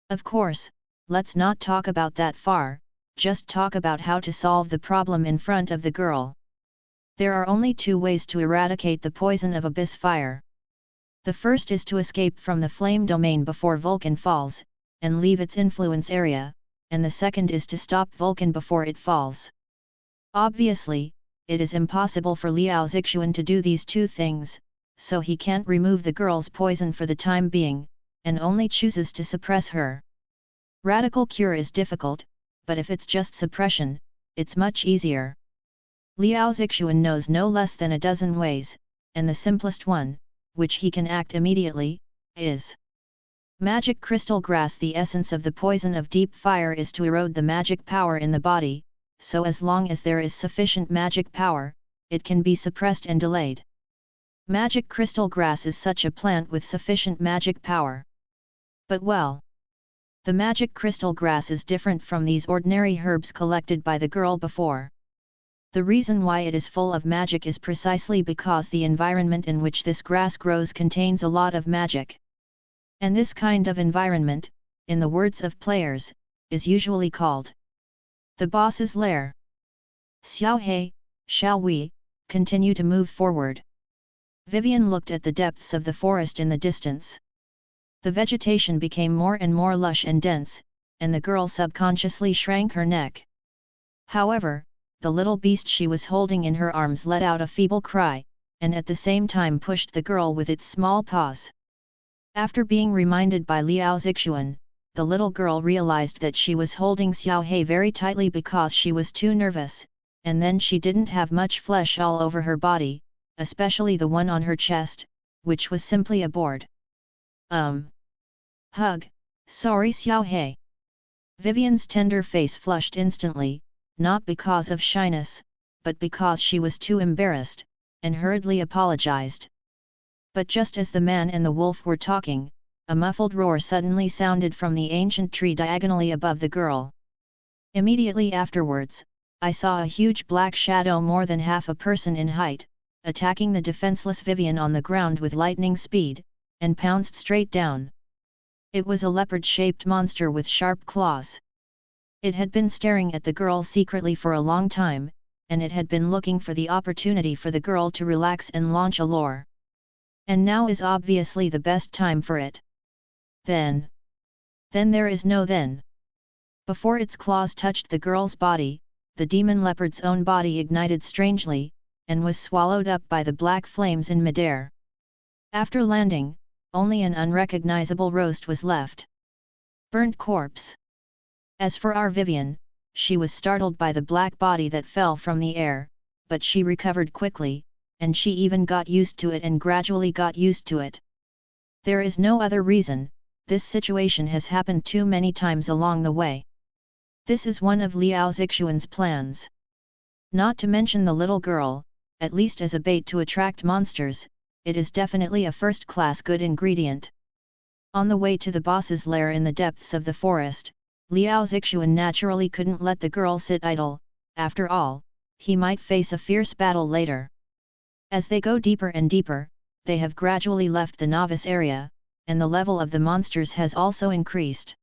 Of course, let's not talk about that far, just talk about how to solve the problem in front of the girl. There are only 2 ways to eradicate the poison of abyss fire. The first is to escape from the flame domain before Vulcan falls, and leave its influence area, and the second is to stop Vulcan before it falls. Obviously, it is impossible for Liao Zixuan to do these 2 things, so he can't remove the girl's poison for the time being, and only chooses to suppress her. Radical cure is difficult, but if it's just suppression, it's much easier. Liao Zixuan knows no less than a dozen ways, and the simplest one, which he can act immediately, is magic crystal grass. The essence of the poison of deep fire is to erode the magic power in the body, so as long as there is sufficient magic power, it can be suppressed and delayed. Magic crystal grass is such a plant with sufficient magic power. But well, the magic crystal grass is different from these ordinary herbs collected by the girl before. The reason why it is full of magic is precisely because the environment in which this grass grows contains a lot of magic. And this kind of environment, in the words of players, is usually called the boss's lair. Xiao He, shall we continue to move forward? Vivian looked at the depths of the forest in the distance. The vegetation became more and more lush and dense, and the girl subconsciously shrank her neck. However, the little beast she was holding in her arms let out a feeble cry, and at the same time pushed the girl with its small paws. After being reminded by Liao Zixuan, the little girl realized that she was holding Xiao He very tightly because she was too nervous, and then she didn't have much flesh all over her body, especially the one on her chest, which was simply a board. Hug, sorry Xiao He. Vivian's tender face flushed instantly, not because of shyness, but because she was too embarrassed, and hurriedly apologized. But just as the man and the wolf were talking, a muffled roar suddenly sounded from the ancient tree diagonally above the girl. Immediately afterwards, I saw a huge black shadow more than half a person in height, attacking the defenseless Vivian on the ground with lightning speed, and pounced straight down. It was a leopard-shaped monster with sharp claws. It had been staring at the girl secretly for a long time, and it had been looking for the opportunity for the girl to relax and launch a lure. And now is obviously the best time for it. Then there is no then. Before its claws touched the girl's body, the demon leopard's own body ignited strangely, and was swallowed up by the black flames in midair. After landing, only an unrecognizable roast was left. Burnt corpse. As for our Vivian, she was startled by the black body that fell from the air, but she recovered quickly, and she even got used to it and gradually got used to it. There is no other reason, this situation has happened too many times along the way. This is one of Liao Zixuan's plans. Not to mention the little girl, at least as a bait to attract monsters, it is definitely a first-class good ingredient. On the way to the boss's lair in the depths of the forest, Liao Zixuan naturally couldn't let the girl sit idle. After all, he might face a fierce battle later. As they go deeper and deeper, they have gradually left the novice area, and the level of the monsters has also increased.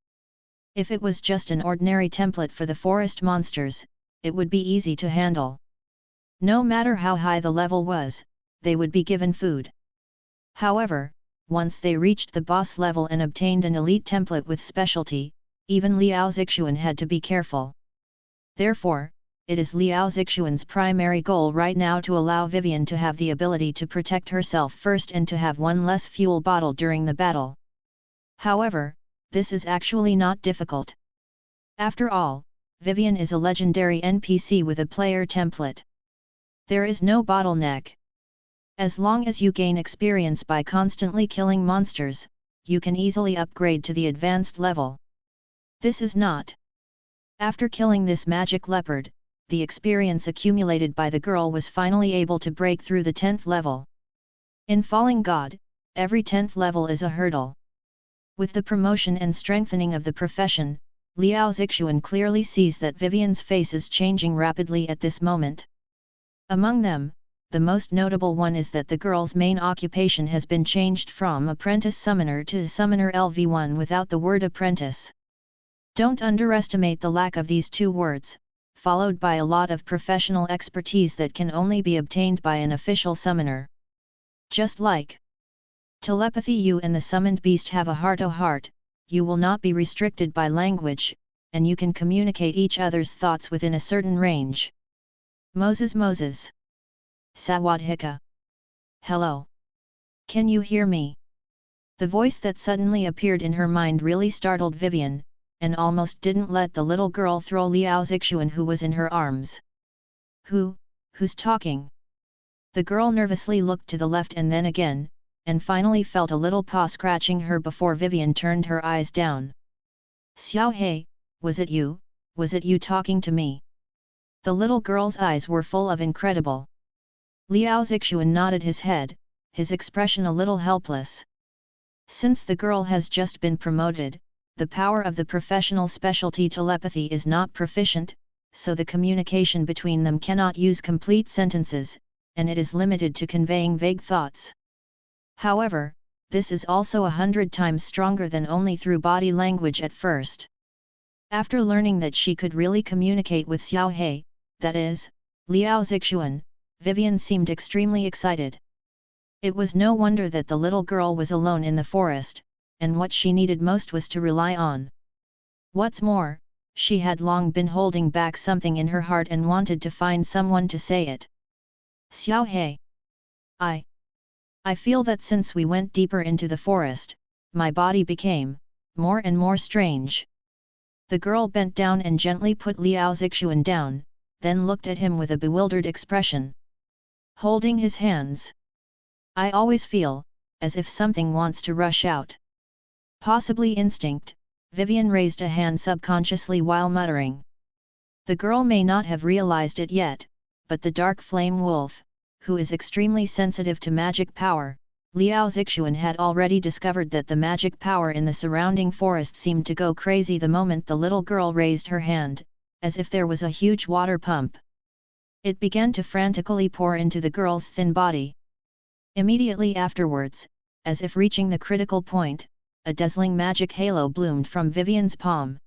If it was just an ordinary template for the forest monsters, it would be easy to handle. No matter how high the level was, they would be given food. However, once they reached the boss level and obtained an elite template with specialty, even Liao Zixuan had to be careful. Therefore, it is Liao Zixuan's primary goal right now to allow Vivian to have the ability to protect herself first and to have one less fuel bottle during the battle. However, this is actually not difficult. After all, Vivian is a legendary NPC with a player template. There is no bottleneck. As long as you gain experience by constantly killing monsters, you can easily upgrade to the advanced level. This is not. After killing this magic leopard, the experience accumulated by the girl was finally able to break through the 10th level. In Falling God, every 10th level is a hurdle. With the promotion and strengthening of the profession, Liao Zixuan clearly sees that Vivian's face is changing rapidly at this moment. Among them, the most notable one is that the girl's main occupation has been changed from apprentice summoner to summoner LV1 without the word apprentice. Don't underestimate the lack of these two words, followed by a lot of professional expertise that can only be obtained by an official summoner. Just like telepathy, you and the summoned beast have a heart-to-heart, you will not be restricted by language, and you can communicate each other's thoughts within a certain range. Moses. Sawadhika. Hello. Can you hear me? The voice that suddenly appeared in her mind really startled Vivian, and almost didn't let the little girl throw Liao Zixuan who was in her arms. Who Who's talking? The girl nervously looked to the left and then again, and finally felt a little paw scratching her before Vivian turned her eyes down. Xiao He, was it you? Was it you talking to me? The little girl's eyes were full of incredible. Liao Zixuan nodded his head, his expression a little helpless. Since the girl has just been promoted, the power of the professional specialty telepathy is not proficient, so the communication between them cannot use complete sentences, and it is limited to conveying vague thoughts. However, this is also 100 times stronger than only through body language at first. After learning that she could really communicate with Xiao He, that is, Liao Zixuan, Vivian seemed extremely excited. It was no wonder that the little girl was alone in the forest, and what she needed most was to rely on. What's more, she had long been holding back something in her heart and wanted to find someone to say it. Xiao He. I feel that since we went deeper into the forest, my body became more and more strange. The girl bent down and gently put Liao Zixuan down, then looked at him with a bewildered expression. Holding his hands. I always feel as if something wants to rush out. Possibly instinct, Vivian raised a hand subconsciously while muttering. The girl may not have realized it yet, but the dark flame wolf, who is extremely sensitive to magic power, Liao Zixuan had already discovered that the magic power in the surrounding forest seemed to go crazy the moment the little girl raised her hand, as if there was a huge water pump. It began to frantically pour into the girl's thin body. Immediately afterwards, as if reaching the critical point, a dazzling magic halo bloomed from Vivian's palm.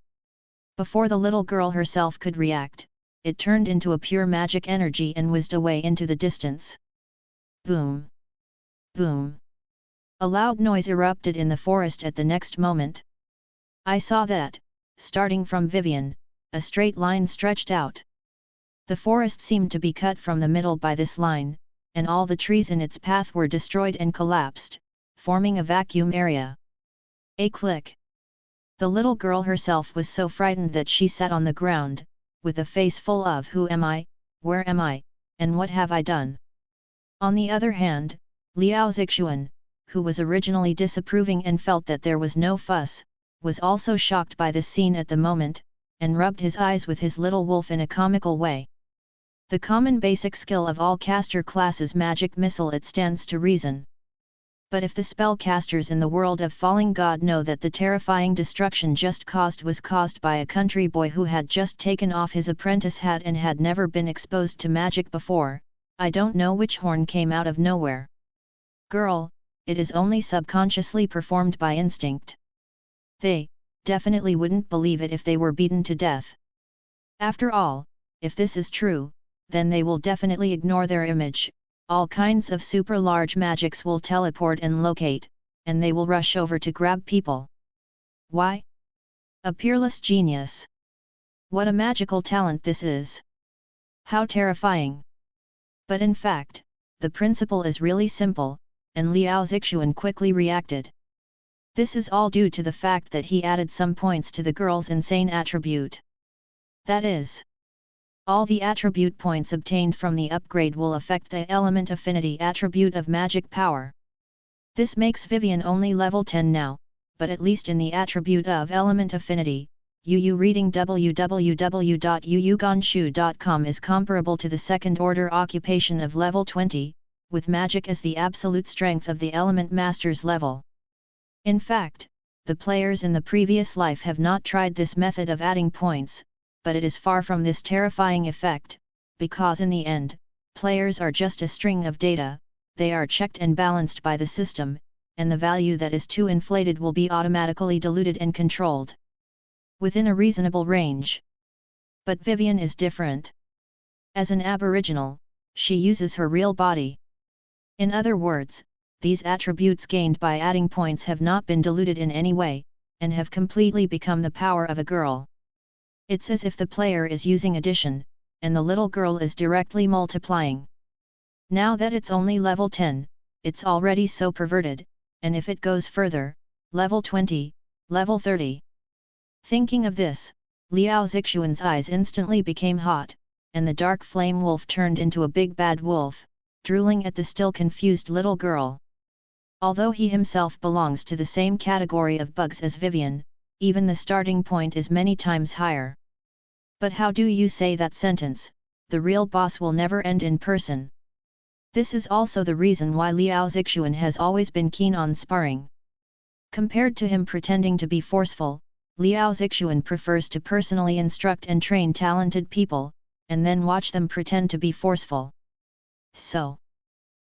Before the little girl herself could react, it turned into a pure magic energy and whizzed away into the distance. Boom! Boom! A loud noise erupted in the forest at the next moment. I saw that, starting from Vivian, a straight line stretched out. The forest seemed to be cut from the middle by this line, and all the trees in its path were destroyed and collapsed, forming a vacuum area. A click! The little girl herself was so frightened that she sat on the ground, with a face full of who am I, where am I, and what have I done? On the other hand, Liao Zixuan, who was originally disapproving and felt that there was no fuss, was also shocked by this scene at the moment, and rubbed his eyes with his little wolf in a comical way. The common basic skill of all caster classes magic missile, it stands to reason. But if the spellcasters in the world of Falling God know that the terrifying destruction just caused was caused by a country boy who had just taken off his apprentice hat and had never been exposed to magic before, I don't know which horn came out of nowhere. Girl, it is only subconsciously performed by instinct. They definitely wouldn't believe it if they were beaten to death. After all, if this is true, then they will definitely ignore their image. All kinds of super large magics will teleport and locate, and they will rush over to grab people. Why? A peerless genius. What a magical talent this is! How terrifying! But in fact, the principle is really simple, and Liao Zixuan quickly reacted. This is all due to the fact that he added some points to the girl's insane attribute. That is, all the attribute points obtained from the upgrade will affect the element affinity attribute of magic power. This makes Vivian only level 10 now, but at least in the attribute of element affinity, UU reading www.uuganshu.com is comparable to the second order occupation of level 20, with magic as the absolute strength of the element master's level. In fact, the players in the previous life have not tried this method of adding points, but it is far from this terrifying effect, because in the end, players are just a string of data, they are checked and balanced by the system, and the value that is too inflated will be automatically diluted and controlled within a reasonable range. But Vivian is different. As an aboriginal, she uses her real body. In other words, these attributes gained by adding points have not been diluted in any way, and have completely become the power of a girl. It's as if the player is using addition, and the little girl is directly multiplying. Now that it's only level 10, it's already so perverted, and if it goes further, level 20, level 30. Thinking of this, Liao Zixuan's eyes instantly became hot, and the dark flame wolf turned into a big bad wolf, drooling at the still confused little girl. Although he himself belongs to the same category of bugs as Vivian, even the starting point is many times higher. But how do you say that sentence? The real boss will never end in person. This is also the reason why Liao Zixuan has always been keen on sparring. Compared to him pretending to be forceful, Liao Zixuan prefers to personally instruct and train talented people, and then watch them pretend to be forceful. So,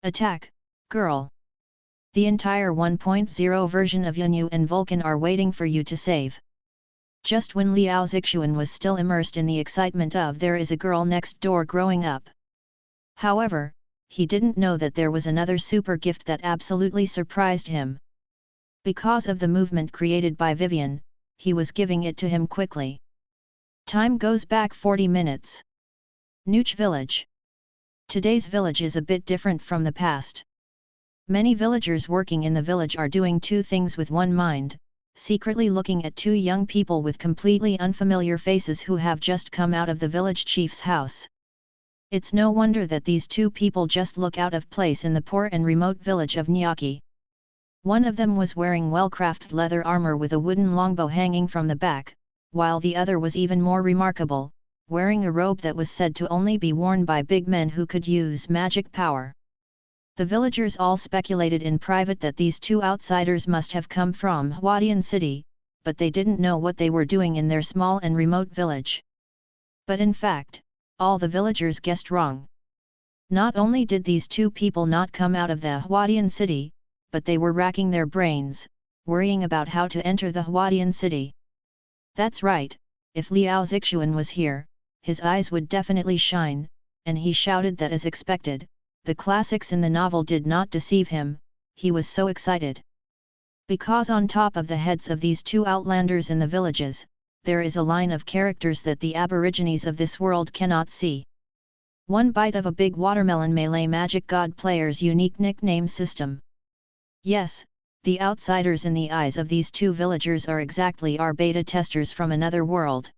attack, girl! The entire 1.0 version of Yunyu and Vulcan are waiting for you to save. Just when Liao Zixuan was still immersed in the excitement of there is a girl next door growing up. However, he didn't know that there was another super gift that absolutely surprised him. Because of the movement created by Vivian, he was giving it to him quickly. Time goes back 40 minutes. Nooch Village. Today's village is a bit different from the past. Many villagers working in the village are doing two things with one mind, secretly looking at two young people with completely unfamiliar faces who have just come out of the village chief's house. It's no wonder that these two people just look out of place in the poor and remote village of Nyaki. One of them was wearing well-crafted leather armor with a wooden longbow hanging from the back, while the other was even more remarkable, wearing a robe that was said to only be worn by big men who could use magic power. The villagers all speculated in private that these two outsiders must have come from Huadian City, but they didn't know what they were doing in their small and remote village. But in fact, all the villagers guessed wrong. Not only did these two people not come out of the Huadian City, but they were racking their brains, worrying about how to enter the Huadian City. That's right, if Liao Zixuan was here, his eyes would definitely shine, and he shouted that as expected. The classics in the novel did not deceive him, he was so excited. Because on top of the heads of these two outlanders in the villages, there is a line of characters that the aborigines of this world cannot see. One bite of a big watermelon Melee Magic God player's unique nickname system. Yes, the outsiders in the eyes of these two villagers are exactly our beta testers from another world.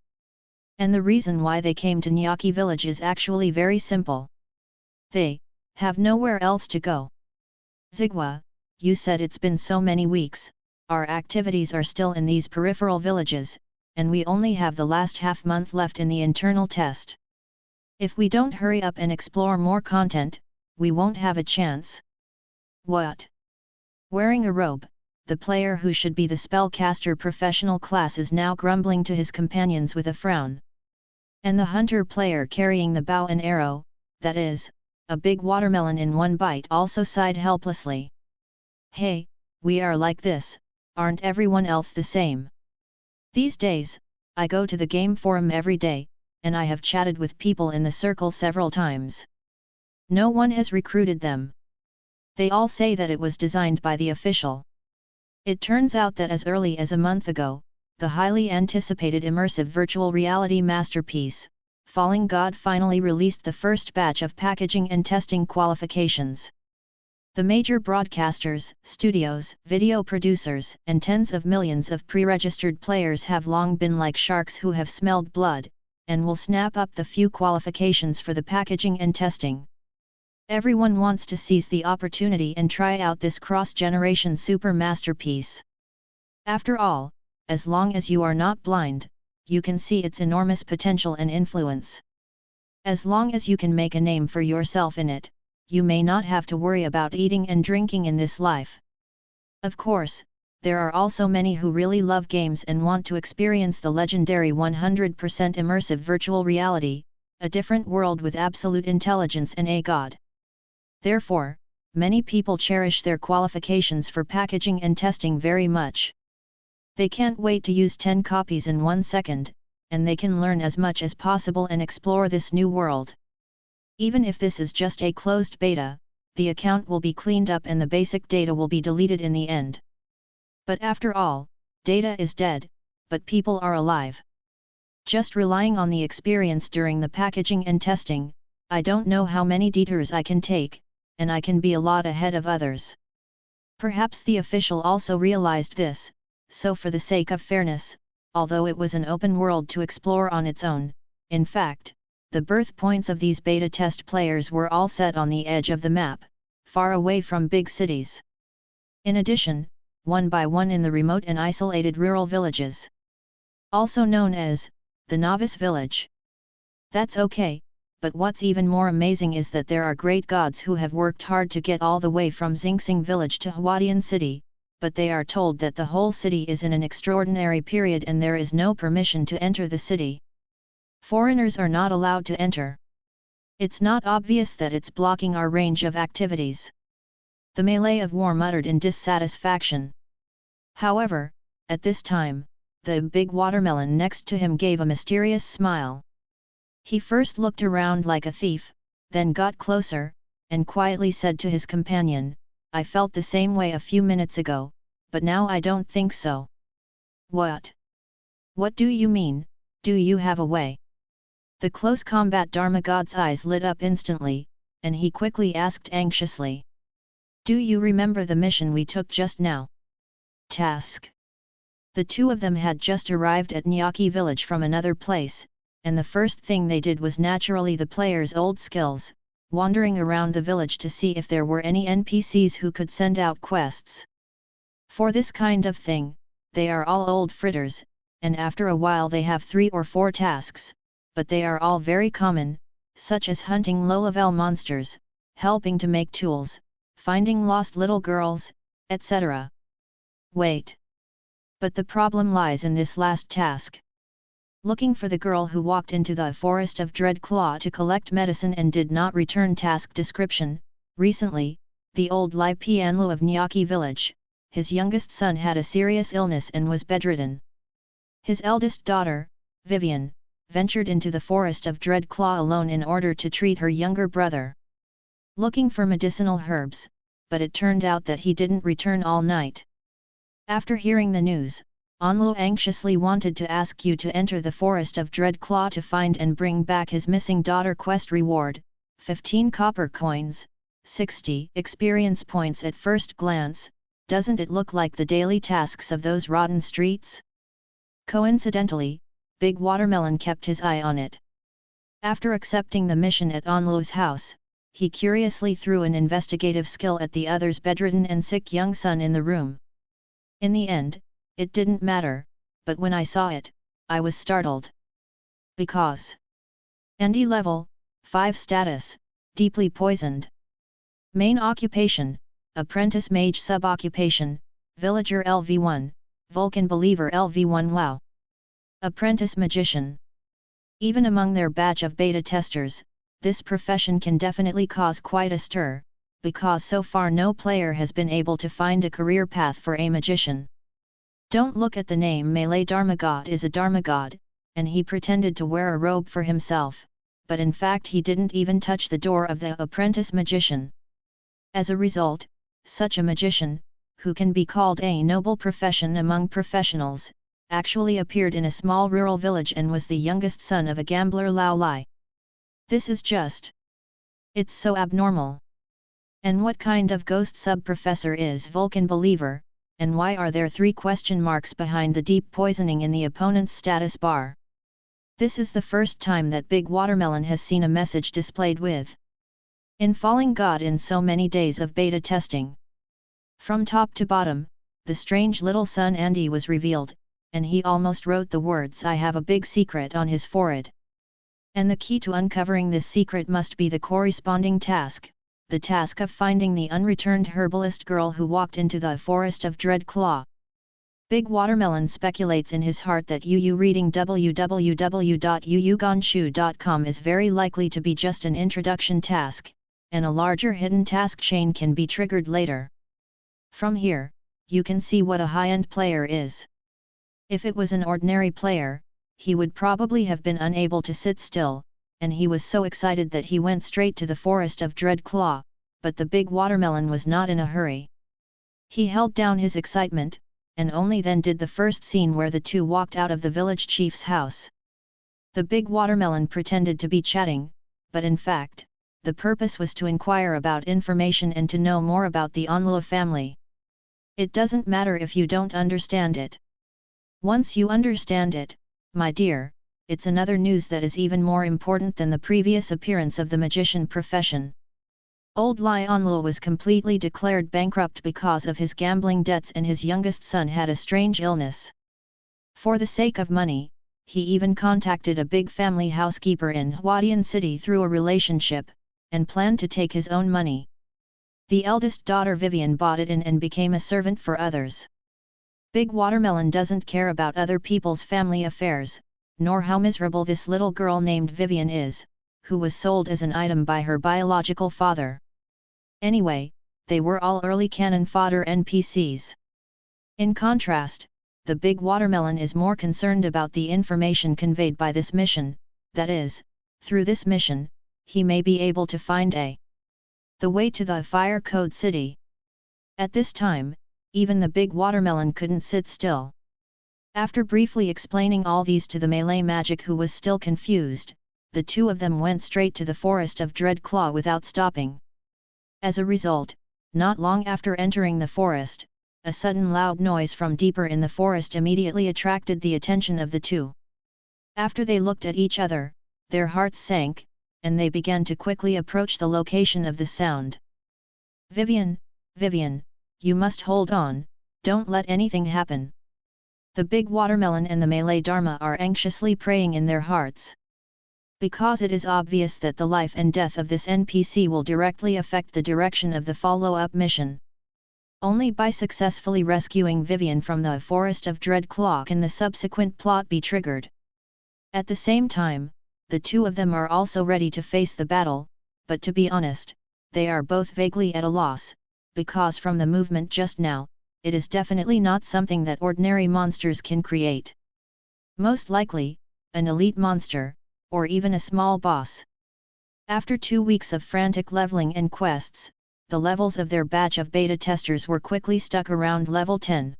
And the reason why they came to Nyaki village is actually very simple. They have nowhere else to go. Zigwa, you said it's been so many weeks, our activities are still in these peripheral villages, and we only have the last half-month left in the internal test. If we don't hurry up and explore more content, we won't have a chance. What? Wearing a robe, the player who should be the spellcaster professional class is now grumbling to his companions with a frown. And the hunter player carrying the bow and arrow, that is, a big watermelon in one bite, also sighed helplessly. Hey, we are like this, aren't everyone else the same? These days, I go to the game forum every day, and I have chatted with people in the circle several times. No one has recruited them. They all say that it was designed by the official. It turns out that as early as a month ago, the highly anticipated immersive virtual reality masterpiece, Falling God finally released the first batch of packaging and testing qualifications. The major broadcasters, studios, video producers, and tens of millions of pre-registered players have long been like sharks who have smelled blood, and will snap up the few qualifications for the packaging and testing. Everyone wants to seize the opportunity and try out this cross-generation super masterpiece. After all, as long as you are not blind, you can see its enormous potential and influence. As long as you can make a name for yourself in it, you may not have to worry about eating and drinking in this life. Of course, there are also many who really love games and want to experience the legendary 100% immersive virtual reality, a different world with absolute intelligence and a god. Therefore, many people cherish their qualifications for packaging and testing very much. They can't wait to use 10 copies in 1 second, and they can learn as much as possible and explore this new world. Even if this is just a closed beta, the account will be cleaned up and the basic data will be deleted in the end. But after all, data is dead, but people are alive. Just relying on the experience during the packaging and testing, I don't know how many detours I can take, and I can be a lot ahead of others. Perhaps the official also realized this. So for the sake of fairness, although it was an open world to explore on its own, in fact, The birth points of these beta test players were all set on the edge of the map, far away from big cities. In addition, one by one in the remote and isolated rural villages. Also known as, the novice village. That's okay, but what's even more amazing is that there are great gods who have worked hard to get all the way from Xingsing village to Huadian city, but they are told that the whole city is in an extraordinary period and there is no permission to enter the city. Foreigners are not allowed to enter. It's not obvious that it's blocking our range of activities. The melee of war muttered in dissatisfaction. However, at this time, the big watermelon next to him gave a mysterious smile. He first looked around like a thief, then got closer, and quietly said to his companion, "I felt the same way a few minutes ago, but now I don't think so." "What? What do you mean, do you have a way?" The close combat Dharma god's eyes lit up instantly, and he quickly asked anxiously. "Do you remember the mission we took just now?" Task. The two of them had just arrived at Nyaki village from another place, and the first thing they did was naturally the players' old skills, wandering around the village to see if there were any NPCs who could send out quests. For this kind of thing, they are all old fritters, and after a while they have 3 or 4 tasks, but they are all very common, such as hunting low-level monsters, helping to make tools, finding lost little girls, etc. Wait. But the problem lies in this last task. Looking for the girl who walked into the forest of Dreadclaw to collect medicine and did not return. Task description: recently, the old Lai Pianlu of Nyaki village, his youngest son had a serious illness and was bedridden. His eldest daughter, Vivian, ventured into the forest of Dreadclaw alone in order to treat her younger brother. Looking for medicinal herbs, but it turned out that he didn't return all night. After hearing the news, Onlu anxiously wanted to ask you to enter the forest of Dreadclaw to find and bring back his missing daughter. Quest reward: 15 copper coins, 60 experience points. At first glance, doesn't it look like the daily tasks of those rotten streets? Coincidentally, Big Watermelon kept his eye on it. After accepting the mission at Onlu's house, he curiously threw an investigative skill at the other's bedridden and sick young son in the room. In the end, it didn't matter, but when I saw it, I was startled. Because ND level, 5 status, deeply poisoned. Main occupation, apprentice mage. Sub-occupation, villager LV1, Vulcan believer LV1. Wow! Apprentice magician. Even among their batch of beta testers, this profession can definitely cause quite a stir, because so far no player has been able to find a career path for a magician. Don't look at the name. Melee Dharmagod is a Dharmagod, and he pretended to wear a robe for himself, but in fact he didn't even touch the door of the apprentice magician. As a result, such a magician, who can be called a noble profession among professionals, actually appeared in a small rural village and was the youngest son of a gambler Lao Lai. This is just... it's so abnormal. And what kind of ghost sub-professor is Vulcan believer, and why are there 3 question marks behind the deep poisoning in the opponent's status bar? This is the first time that Big Watermelon has seen a message displayed with "In Falling God" in so many days of beta testing. From top to bottom, the strange little son Andy was revealed, and he almost wrote the words "I have a big secret" on his forehead. And the key to uncovering this secret must be the corresponding task, the task of finding the unreturned herbalist girl who walked into the forest of Dreadclaw. Big Watermelon speculates in his heart that UU reading www.uuganshu.com is very likely to be just an introduction task, and a larger hidden task chain can be triggered later. From here, you can see what a high-end player is. If it was an ordinary player, he would probably have been unable to sit still, and he was so excited that he went straight to the forest of Dreadclaw, but the Big Watermelon was not in a hurry. He held down his excitement, and only then did the first scene where the two walked out of the village chief's house. The Big Watermelon pretended to be chatting, but in fact, the purpose was to inquire about information and to know more about the Onlu family. It doesn't matter if you don't understand it. Once you understand it, my dear, it's another news that is even more important than the previous appearance of the magician profession. Old Lionel was completely declared bankrupt because of his gambling debts, and his youngest son had a strange illness. For the sake of money, he even contacted a big family housekeeper in Huadian City through a relationship, and planned to take his own money. The eldest daughter Vivian bought it in and became a servant for others. Big Watermelon doesn't care about other people's family affairs, nor how miserable this little girl named Vivian is, who was sold as an item by her biological father. Anyway, they were all early cannon fodder NPCs. In contrast, the Big Watermelon is more concerned about the information conveyed by this mission, that is, through this mission, he may be able to find the way to the Fire Code City. At this time, even the Big Watermelon couldn't sit still. After briefly explaining all these to the melee magic, who was still confused, the two of them went straight to the forest of Dreadclaw without stopping. As a result, not long after entering the forest, a sudden loud noise from deeper in the forest immediately attracted the attention of the two. After they looked at each other, their hearts sank, and they began to quickly approach the location of the sound. "Vivian, Vivian, you must hold on, don't let anything happen." The Big Watermelon and the Melee Dharma are anxiously praying in their hearts. Because it is obvious that the life and death of this NPC will directly affect the direction of the follow-up mission. Only by successfully rescuing Vivian from the Forest of Dreadclaw can the subsequent plot be triggered. At the same time, the two of them are also ready to face the battle, but to be honest, they are both vaguely at a loss, because from the movement just now, it is definitely not something that ordinary monsters can create. Most likely, an elite monster, or even a small boss. After 2 weeks of frantic leveling and quests, the levels of their batch of beta testers were quickly stuck around level 10.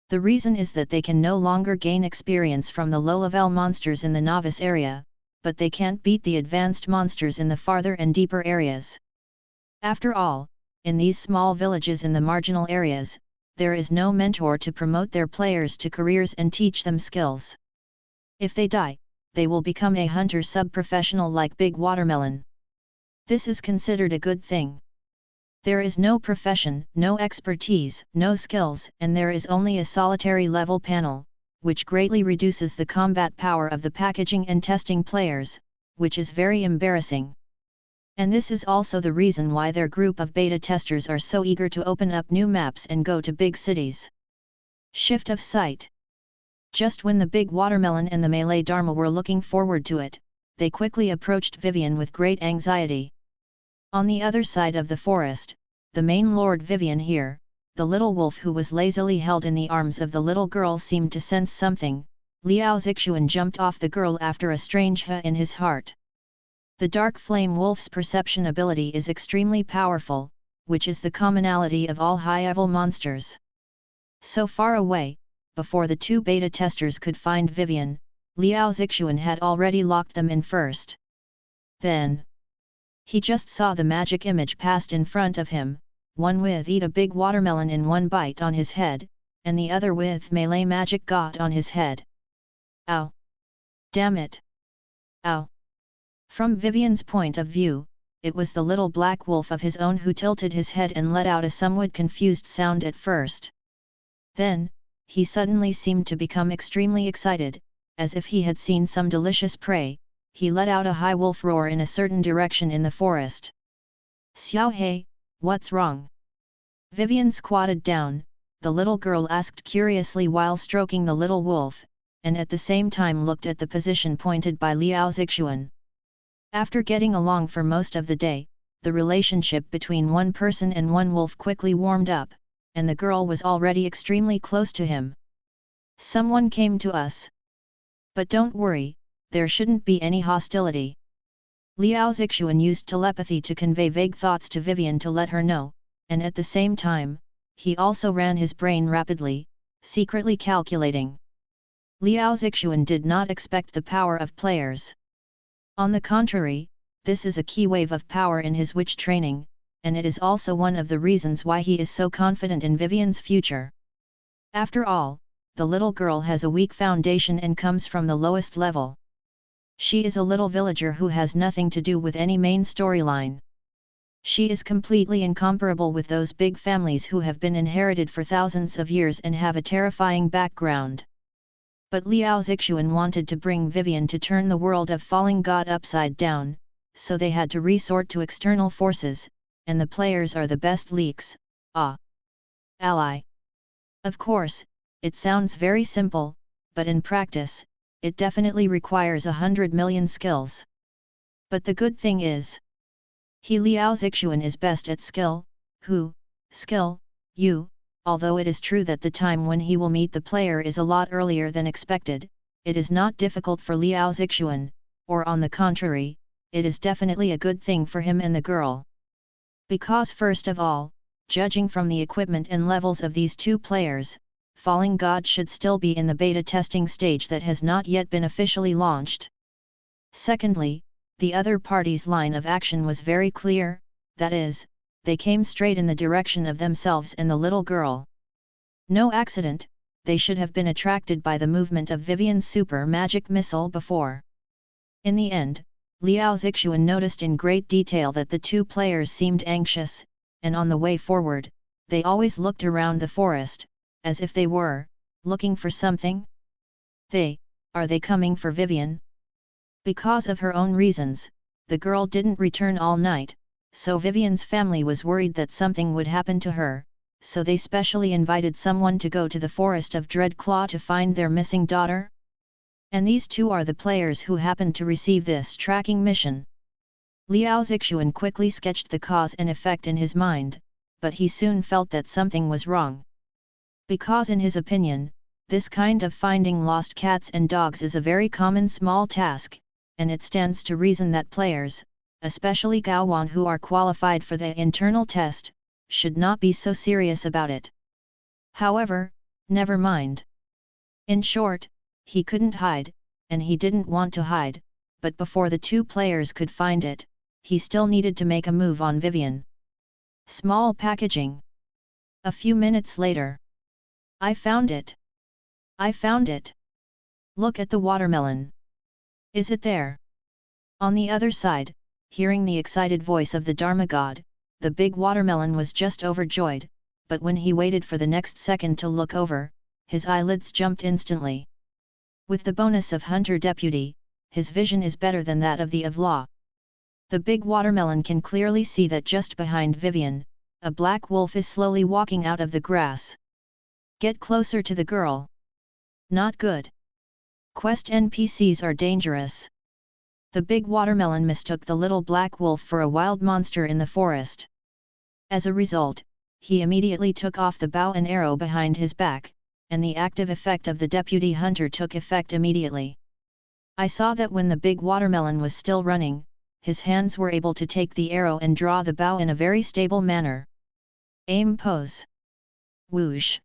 The reason is that they can no longer gain experience from the low-level monsters in the novice area, but they can't beat the advanced monsters in the farther and deeper areas. After all, in these small villages in the marginal areas, there is no mentor to promote their players to careers and teach them skills. If they die, they will become a hunter sub-professional like Big Watermelon. This is considered a good thing. There is no profession, no expertise, no skills, and there is only a solitary level panel, which greatly reduces the combat power of the packaging and testing players, which is very embarrassing. And this is also the reason why their group of beta testers are so eager to open up new maps and go to big cities. Shift of sight. Just when the Big Watermelon and the Melee Dharma were looking forward to it, they quickly approached Vivian with great anxiety. On the other side of the forest, the main Lord Vivian here, the little wolf who was lazily held in the arms of the little girl, seemed to sense something. Liao Zixuan jumped off the girl after a strange "huh" in his heart. The Dark Flame Wolf's perception ability is extremely powerful, which is the commonality of all high-level monsters. So far away, before the two beta testers could find Vivian, Liao Zixuan had already locked them in first. Then, he just saw the magic image passed in front of him, one with "Eat a Big Watermelon" in one bite on his head, and the other with "Melee Magic Got" on his head. Ow! Damn it! Ow! From Vivian's point of view, it was the little black wolf of his own who tilted his head and let out a somewhat confused sound at first. Then, he suddenly seemed to become extremely excited, as if he had seen some delicious prey. He let out a high wolf roar in a certain direction in the forest. "Xiao He, what's wrong?" Vivian squatted down, the little girl asked curiously while stroking the little wolf, and at the same time looked at the position pointed by Liao Zixuan. After getting along for most of the day, the relationship between one person and one wolf quickly warmed up, and the girl was already extremely close to him. "Someone came to us. But don't worry, there shouldn't be any hostility." Liao Zixuan used telepathy to convey vague thoughts to Vivian to let her know, and at the same time, he also ran his brain rapidly, secretly calculating. Liao Zixuan did not expect the power of players. On the contrary, this is a key wave of power in his witch training, and it is also one of the reasons why he is so confident in Vivian's future. After all, the little girl has a weak foundation and comes from the lowest level. She is a little villager who has nothing to do with any main storyline. She is completely incomparable with those big families who have been inherited for thousands of years and have a terrifying background. But Liao Zixuan wanted to bring Vivian to turn the world of falling god upside down, so they had to resort to external forces, and the players are the best leaks, ally. Of course, it sounds very simple, but in practice, it definitely requires 100 million skills. But the good thing is, Liao Zixuan is best at skill, although it is true that the time when he will meet the player is a lot earlier than expected, it is not difficult for Liao Zixuan, or on the contrary, it is definitely a good thing for him and the girl. Because first of all, judging from the equipment and levels of these two players, Falling God should still be in the beta testing stage that has not yet been officially launched. Secondly, the other party's line of action was very clear, that is, they came straight in the direction of themselves and the little girl. No accident, they should have been attracted by the movement of Vivian's super magic missile before. In the end, Liao Zixuan noticed in great detail that the two players seemed anxious, and on the way forward, they always looked around the forest, as if they were looking for something. Are they coming for Vivian? Because of her own reasons, the girl didn't return all night, so Vivian's family was worried that something would happen to her, so they specially invited someone to go to the forest of Dreadclaw to find their missing daughter. And these two are the players who happened to receive this tracking mission. Liao Zixuan quickly sketched the cause and effect in his mind, but he soon felt that something was wrong. Because in his opinion, this kind of finding lost cats and dogs is a very common small task, and it stands to reason that players, especially Gaowan who are qualified for the internal test, should not be so serious about it. However, never mind. In short, he couldn't hide, and he didn't want to hide, but before the two players could find it, he still needed to make a move on Vivian. Small packaging. A few minutes later. I found it. I found it. Look at the watermelon. Is it there? On the other side, hearing the excited voice of the Dharma god, the big watermelon was just overjoyed, but when he waited for the next second to look over, his eyelids jumped instantly. With the bonus of Hunter Deputy, his vision is better than that of the of Law. The big watermelon can clearly see that just behind Vivian, a black wolf is slowly walking out of the grass. Get closer to the girl. Not good. Quest NPCs are dangerous. The big watermelon mistook the little black wolf for a wild monster in the forest. As a result, he immediately took off the bow and arrow behind his back, and the active effect of the deputy hunter took effect immediately. I saw that when the big watermelon was still running, his hands were able to take the arrow and draw the bow in a very stable manner. Aim pose. Whoosh.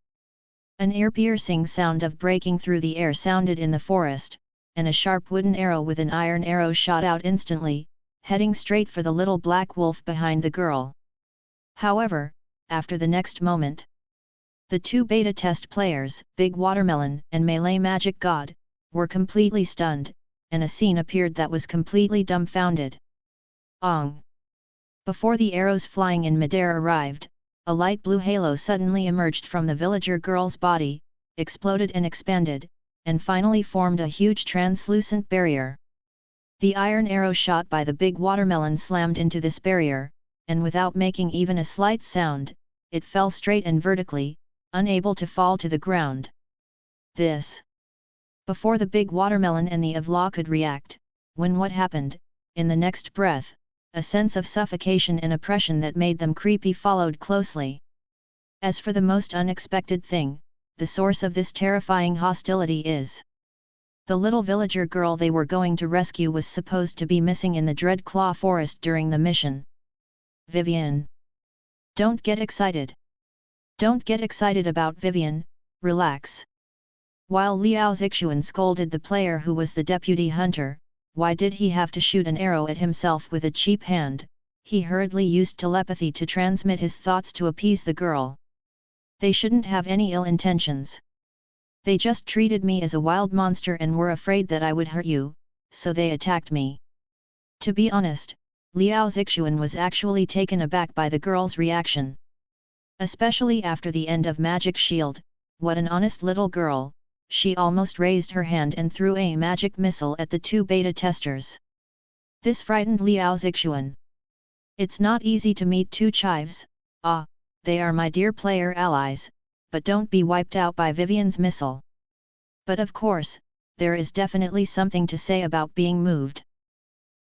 An ear-piercing sound of breaking through the air sounded in the forest, and a sharp wooden arrow with an iron arrow shot out instantly, heading straight for the little black wolf behind the girl. However, after the next moment, the two beta test players, Big Watermelon and Melee Magic God, were completely stunned, and a scene appeared that was completely dumbfounded. Ong! Before the arrows flying in midair arrived, a light blue halo suddenly emerged from the villager girl's body, exploded and expanded, and finally formed a huge translucent barrier. The iron arrow shot by the big watermelon slammed into this barrier, and without making even a slight sound, it fell straight and vertically, unable to fall to the ground. Before the big watermelon and the Avla could react, when what happened, in the next breath, a sense of suffocation and oppression that made them creepy followed closely. As for the most unexpected thing, the source of this terrifying hostility is the little villager girl they were going to rescue was supposed to be missing in the Dreadclaw forest during the mission. Vivian. Don't get excited. Don't get excited about Vivian, relax. While Liao Zixuan scolded the player who was the deputy hunter, why did he have to shoot an arrow at himself with a cheap hand? He hurriedly used telepathy to transmit his thoughts to appease the girl. They shouldn't have any ill intentions. They just treated me as a wild monster and were afraid that I would hurt you, so they attacked me. To be honest, Liao Zixuan was actually taken aback by the girl's reaction. Especially after the end of Magic Shield, what an honest little girl, she almost raised her hand and threw a magic missile at the two beta testers. This frightened Liao Zixuan. It's not easy to meet two chives, they are my dear player allies, but don't be wiped out by Vivian's missile. But of course, there is definitely something to say about being moved.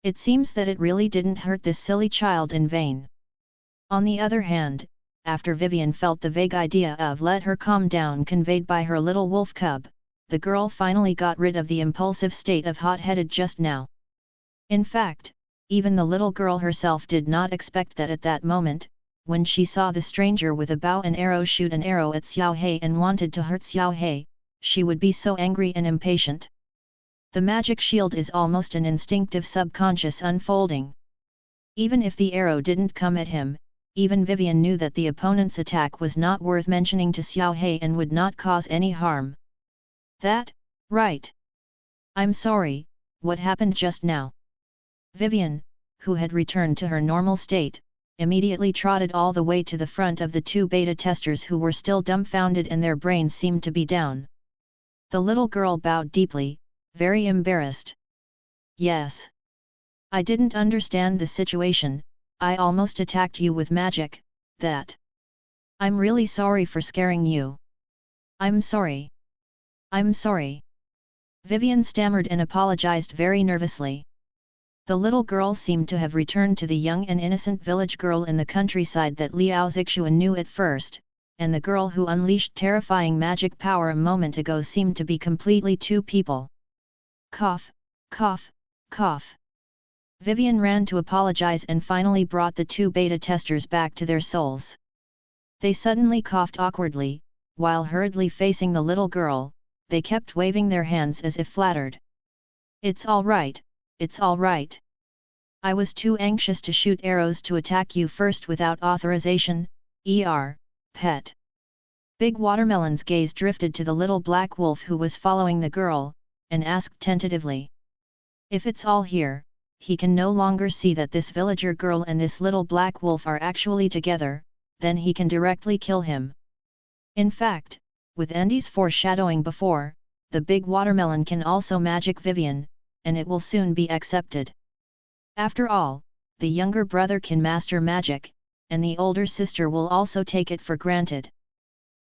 It seems that it really didn't hurt this silly child in vain. On the other hand, after Vivian felt the vague idea of let her calm down conveyed by her little wolf cub, the girl finally got rid of the impulsive state of hot-headed just now. In fact, even the little girl herself did not expect that at that moment, when she saw the stranger with a bow and arrow shoot an arrow at Xiao He and wanted to hurt Xiao He, she would be so angry and impatient. The magic shield is almost an instinctive subconscious unfolding. Even if the arrow didn't come at him, even Vivian knew that the opponent's attack was not worth mentioning to Xiao He and would not cause any harm. That, right. I'm sorry, what happened just now? Vivian, who had returned to her normal state, immediately trotted all the way to the front of the two beta testers who were still dumbfounded and their brains seemed to be down. The little girl bowed deeply, very embarrassed. Yes. I didn't understand the situation, I almost attacked you with magic, that. I'm really sorry for scaring you. I'm sorry. I'm sorry. Vivian stammered and apologized very nervously. The little girl seemed to have returned to the young and innocent village girl in the countryside that Liao Zixuan knew at first, and the girl who unleashed terrifying magic power a moment ago seemed to be completely two people. Cough, cough, cough. Vivian ran to apologize and finally brought the two beta testers back to their souls. They suddenly coughed awkwardly, while hurriedly facing the little girl, they kept waving their hands as if flattered. It's all right, it's all right. I was too anxious to shoot arrows to attack you first without authorization, pet. Big Watermelon's gaze drifted to the little black wolf who was following the girl, and asked tentatively. If it's all here, he can no longer see that this villager girl and this little black wolf are actually together, then he can directly kill him. In fact, with Andy's foreshadowing before, the big watermelon can also magic Vivian, and it will soon be accepted. After all, the younger brother can master magic, and the older sister will also take it for granted.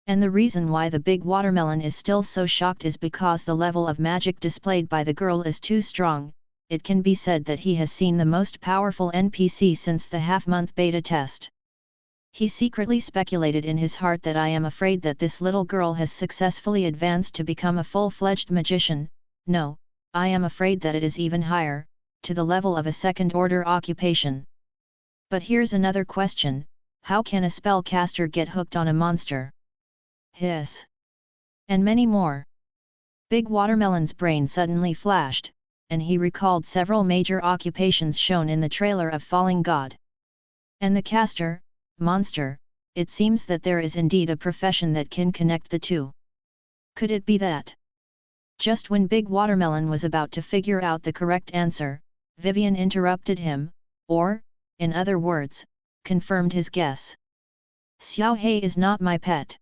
And the reason why the big watermelon is still so shocked is because the level of magic displayed by the girl is too strong. It can be said that he has seen the most powerful NPC since the half-month beta test. He secretly speculated in his heart that I am afraid that this little girl has successfully advanced to become a full-fledged magician. No, I am afraid that it is even higher, to the level of a second-order occupation. But here's another question, how can a spellcaster get hooked on a monster? Hiss. And many more. Big Watermelon's brain suddenly flashed, and he recalled several major occupations shown in the trailer of Falling God. And the caster, monster, it seems that there is indeed a profession that can connect the two. Could it be that? Just when Big Watermelon was about to figure out the correct answer, Vivian interrupted him, or, in other words, confirmed his guess. Xiao He is not my pet.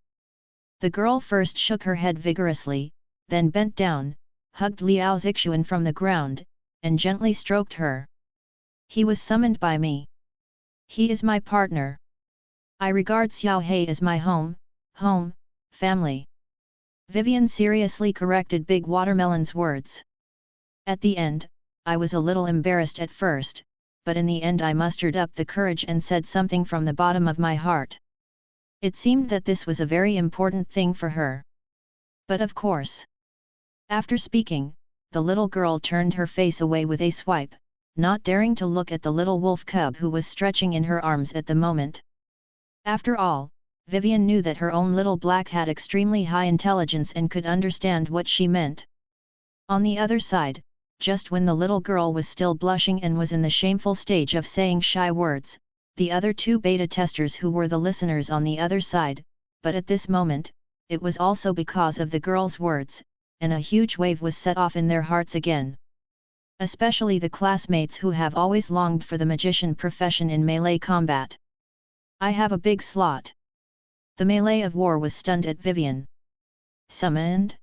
The girl first shook her head vigorously, then bent down, hugged Liao Zixuan from the ground, and gently stroked her. He was summoned by me. He is my partner. I regard Xiao He as my home, family. Vivian seriously corrected Big Watermelon's words. At the end, I was a little embarrassed at first, but in the end I mustered up the courage and said something from the bottom of my heart. It seemed that this was a very important thing for her. But of course. After speaking, the little girl turned her face away with a swipe, not daring to look at the little wolf cub who was stretching in her arms at the moment. After all, Vivian knew that her own little black had extremely high intelligence and could understand what she meant. On the other side, just when the little girl was still blushing and was in the shameful stage of saying shy words, the other two beta testers who were the listeners on the other side, but at this moment, it was also because of the girl's words, and a huge wave was set off in their hearts again. especially the classmates who have always longed for the magician profession in melee combat. I have a big slot. The melee of war was stunned at Vivian. Summoned?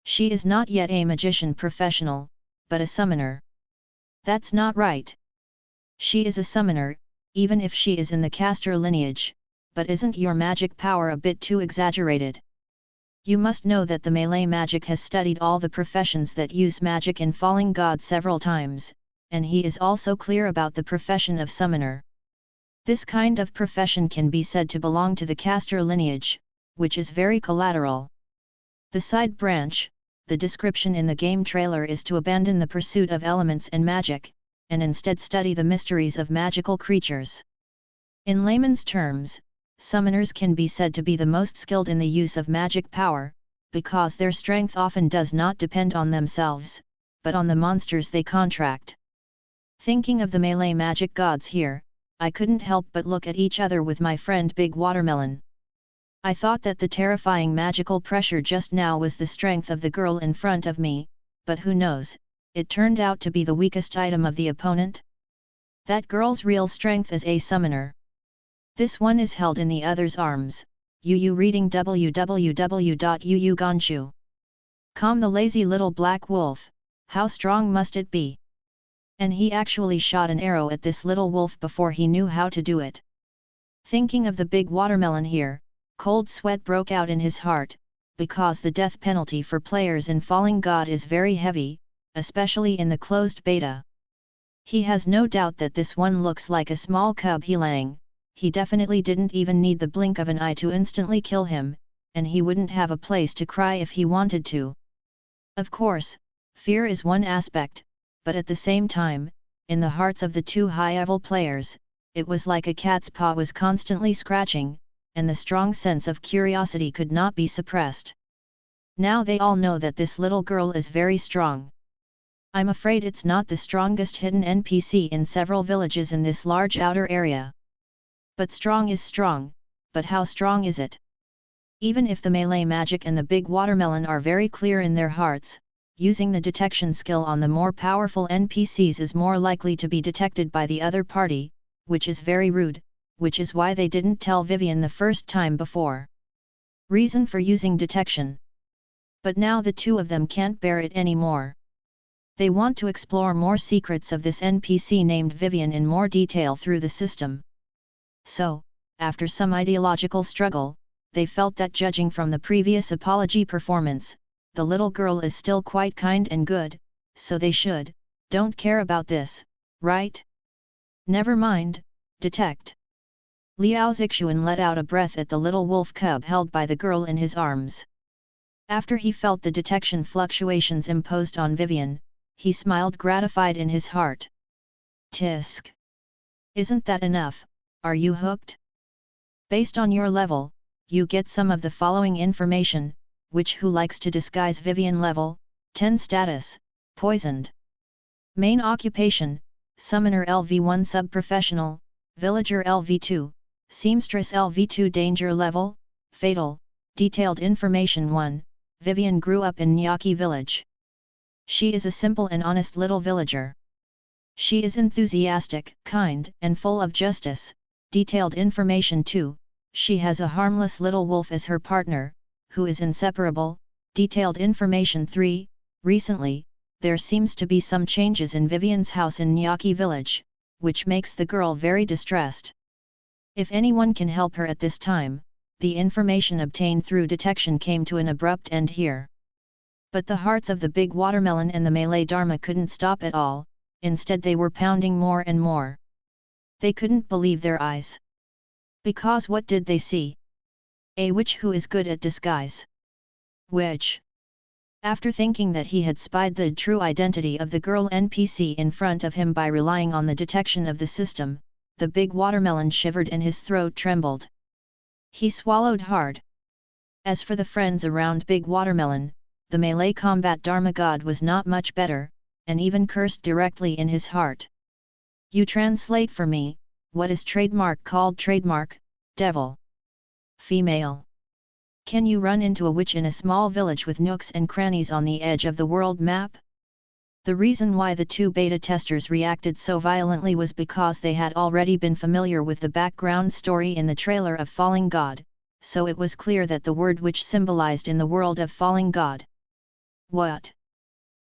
She is not yet a magician professional, but a summoner. That's not right. She is a summoner, even if she is in the caster lineage, but isn't your magic power a bit too exaggerated? You must know that the melee magic has studied all the professions that use magic in Falling God several times, and he is also clear about the profession of summoner. This kind of profession can be said to belong to the caster lineage, which is very collateral. The side branch, the description in the game trailer is to abandon the pursuit of elements and magic, and instead study the mysteries of magical creatures. In layman's terms, summoners can be said to be the most skilled in the use of magic power, because their strength often does not depend on themselves, but on the monsters they contract. Thinking of the melee magic gods here, I couldn't help but look at each other with my friend Big Watermelon. I thought that the terrifying magical pressure just now was the strength of the girl in front of me, but who knows, it turned out to be the weakest item of the opponent? That girl's real strength is a summoner. This one is held in the other's arms. Yu reading www.yuyuganshu.com. The lazy little black wolf, how strong must it be? And he actually shot an arrow at this little wolf before he knew how to do it. Thinking of the Big Watermelon here, cold sweat broke out in his heart, because the death penalty for players in Falling God is very heavy, especially in the closed beta. He has no doubt that this one looks like a small cub healing. He definitely didn't even need the blink of an eye to instantly kill him, and he wouldn't have a place to cry if he wanted to. Of course, fear is one aspect, but at the same time, in the hearts of the two high-level players, it was like a cat's paw was constantly scratching, and the strong sense of curiosity could not be suppressed. Now they all know that this little girl is very strong. I'm afraid it's not the strongest hidden NPC in several villages in this large outer area. But strong is strong, but how strong is it? Even if the melee magic and the Big Watermelon are very clear in their hearts, using the detection skill on the more powerful NPCs is more likely to be detected by the other party, which is very rude, which is why they didn't tell Vivian the first time before. Reason for using detection. But now the two of them can't bear it anymore. They want to explore more secrets of this NPC named Vivian in more detail through the system. So, after some ideological struggle, they felt that judging from the previous apology performance, the little girl is still quite kind and good, so they don't care about this, right? Never mind, detect. Liao Zixuan let out a breath at the little wolf cub held by the girl in his arms. After he felt the detection fluctuations imposed on Vivian, he smiled gratified in his heart. Tisk! Isn't that enough? Are you hooked? Based on your level, you get some of the following information, which who likes to disguise Vivian level, 10 status, poisoned. Main occupation, Summoner LV1 Sub-Professional, Villager LV2, Seamstress LV2 Danger Level, Fatal, Detailed Information 1, Vivian grew up in Nyaki village. She is a simple and honest little villager. She is enthusiastic, kind, and full of justice. Detailed Information 2, she has a harmless little wolf as her partner, who is inseparable. Detailed Information 3, recently, there seems to be some changes in Vivian's house in Nyaki village, which makes the girl very distressed. If anyone can help her at this time, the information obtained through detection came to an abrupt end here. But the hearts of the Big Watermelon and the melee Dharma couldn't stop at all, instead they were pounding more and more. They couldn't believe their eyes. Because what did they see? A witch who is good at disguise. Witch. After thinking that he had spied the true identity of the girl NPC in front of him by relying on the detection of the system, the Big Watermelon shivered and his throat trembled. He swallowed hard. As for the friends around Big Watermelon, the melee combat Dharma god was not much better, and even cursed directly in his heart. You translate for me, what is trademark called trademark, devil? Female. Can you run into a witch in a small village with nooks and crannies on the edge of the world map? The reason why the two beta testers reacted so violently was because they had already been familiar with the background story in the trailer of Falling God, so it was clear that the word which symbolized in the world of Falling God. What?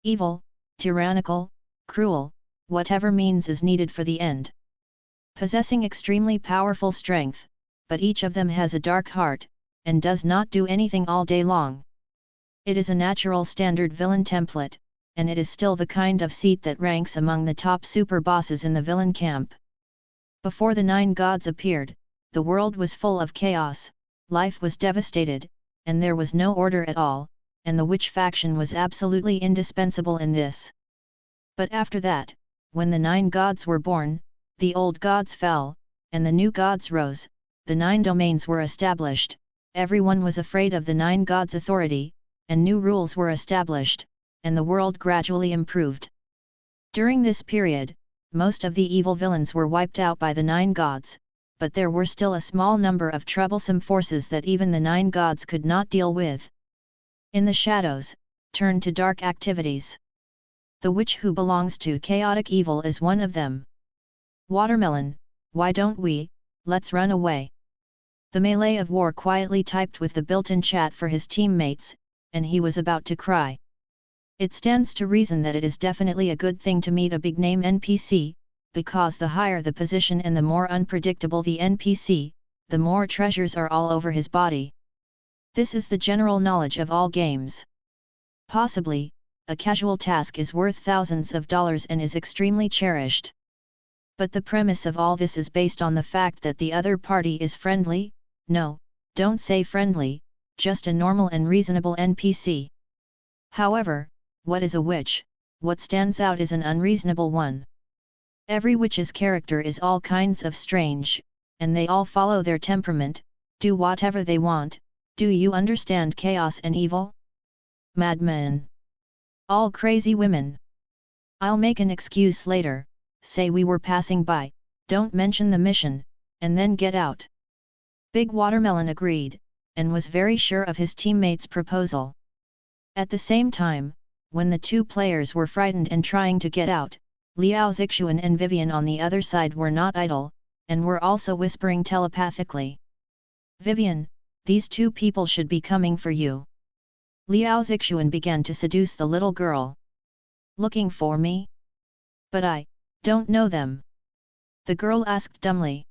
Evil, tyrannical, cruel, whatever means is needed for the end. Possessing extremely powerful strength, but each of them has a dark heart, and does not do anything all day long. It is a natural standard villain template, and it is still the kind of seat that ranks among the top super bosses in the villain camp. Before the 9 gods appeared, the world was full of chaos, life was devastated, and there was no order at all, and the witch faction was absolutely indispensable in this. But after that, when the 9 gods were born, the old gods fell, and the new gods rose, the 9 domains were established, everyone was afraid of the 9 gods' authority, and new rules were established, and the world gradually improved. During this period, most of the evil villains were wiped out by the 9 gods, but there were still a small number of troublesome forces that even the 9 gods could not deal with. In the shadows, turn to dark activities. The witch who belongs to chaotic evil is one of them. Watermelon, why don't let's run away. The melee of war quietly typed with the built-in chat for his teammates, and he was about to cry. It stands to reason that it is definitely a good thing to meet a big-name NPC, because the higher the position and the more unpredictable the NPC, the more treasures are all over his body. This is the general knowledge of all games. Possibly, a casual task is worth thousands of dollars and is extremely cherished. But the premise of all this is based on the fact that the other party is friendly. No, don't say friendly, just a normal and reasonable NPC. However, what is a witch? What stands out is an unreasonable one. Every witch's character is all kinds of strange, and they all follow their temperament, do whatever they want. Do you understand chaos and evil? Madmen. All crazy women. I'll make an excuse later, say we were passing by, don't mention the mission, and then get out. Big Watermelon agreed, and was very sure of his teammates' proposal. At the same time, when the two players were frightened and trying to get out, Liao Zixuan and Vivian on the other side were not idle, and were also whispering telepathically. Vivian, these two people should be coming for you. Liao Zixuan began to seduce the little girl. Looking for me? But I don't know them. The girl asked dumbly.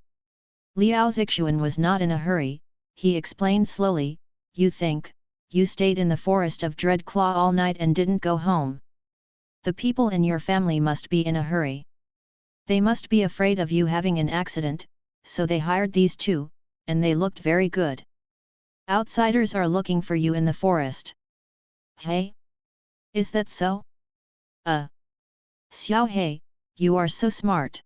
Liao Zixuan was not in a hurry, he explained slowly, you think, you stayed in the forest of Dreadclaw all night and didn't go home. The people in your family must be in a hurry. They must be afraid of you having an accident, so they hired these two, and they looked very good. Outsiders are looking for you in the forest. Hey? Is that so? Xiao He, you are so smart.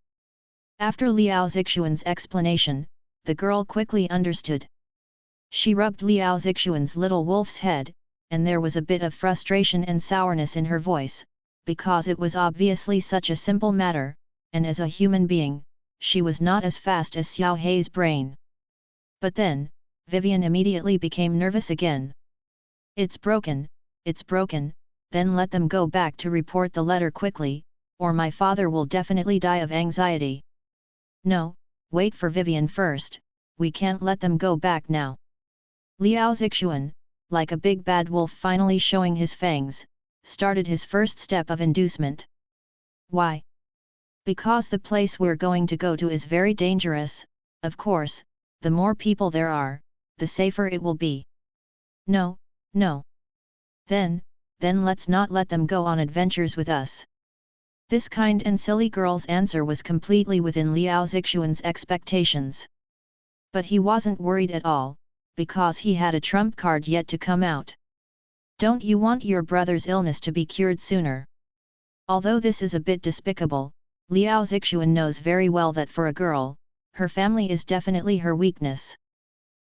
After Liao Zixuan's explanation, the girl quickly understood. She rubbed Liao Zixuan's little wolf's head, and there was a bit of frustration and sourness in her voice, because it was obviously such a simple matter, and as a human being, she was not as fast as Xiao He's brain. But then, Vivian immediately became nervous again. It's broken, then let them go back to report the letter quickly, or my father will definitely die of anxiety. No, wait for Vivian first, we can't let them go back now. Liao Zixuan, like a big bad wolf finally showing his fangs, started his first step of inducement. Why? Because the place we're going to go to is very dangerous, of course, the more people there are, the safer it will be. No. Then let's not let them go on adventures with us. This kind and silly girl's answer was completely within Liao Zixuan's expectations. But he wasn't worried at all, because he had a trump card yet to come out. Don't you want your brother's illness to be cured sooner? Although this is a bit despicable, Liao Zixuan knows very well that for a girl, her family is definitely her weakness.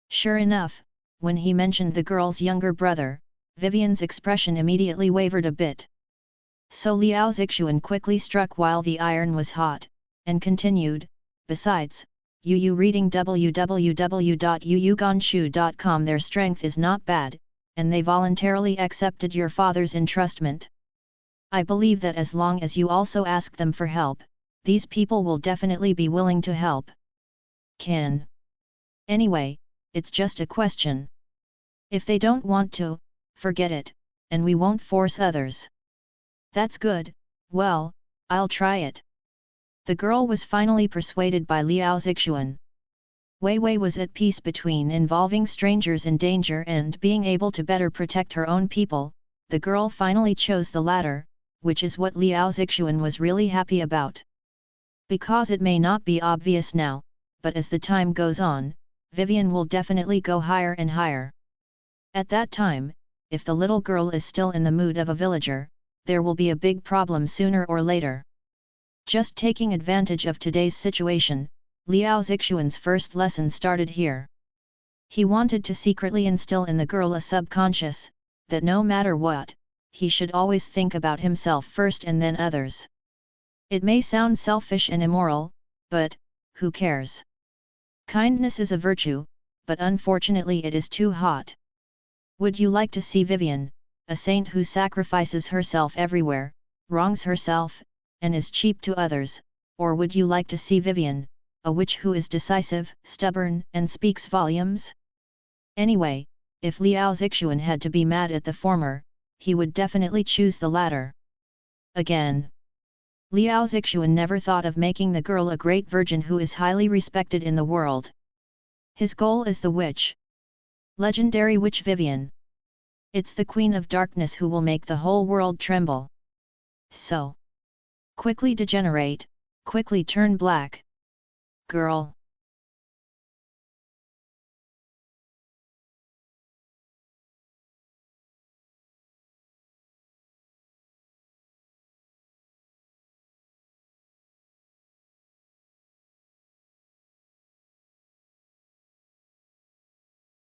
Sure enough, when he mentioned the girl's younger brother, Vivian's expression immediately wavered a bit. So Liao Zixuan quickly struck while the iron was hot, and continued, besides, you reading www.yuyuganshu.com, their strength is not bad, and they voluntarily accepted your father's entrustment. I believe that as long as you also ask them for help, these people will definitely be willing to help. Can. Anyway, it's just a question. If they don't want to, forget it, and we won't force others. That's good, well, I'll try it. The girl was finally persuaded by Liao Zixuan. Wei Wei was at peace between involving strangers in danger and being able to better protect her own people. The girl finally chose the latter, which is what Liao Zixuan was really happy about. Because it may not be obvious now, but as the time goes on, Vivian will definitely go higher and higher. At that time, if the little girl is still in the mood of a villager, there will be a big problem sooner or later. Just taking advantage of today's situation, Liao Zixuan's first lesson started here. He wanted to secretly instill in the girl a subconscious, that no matter what, he should always think about himself first and then others. It may sound selfish and immoral, but, who cares? Kindness is a virtue, but unfortunately it is too hot. Would you like to see Vivian, a saint who sacrifices herself everywhere, wrongs herself, and is cheap to others, or would you like to see Vivian, a witch who is decisive, stubborn, and speaks volumes? Anyway, if Liao Zixuan had to be mad at the former, he would definitely choose the latter. Again, Liao Zixuan never thought of making the girl a great virgin who is highly respected in the world. His goal is the witch. Legendary witch Vivian. It's the queen of darkness who will make the whole world tremble. So, quickly degenerate, quickly turn black. Girl.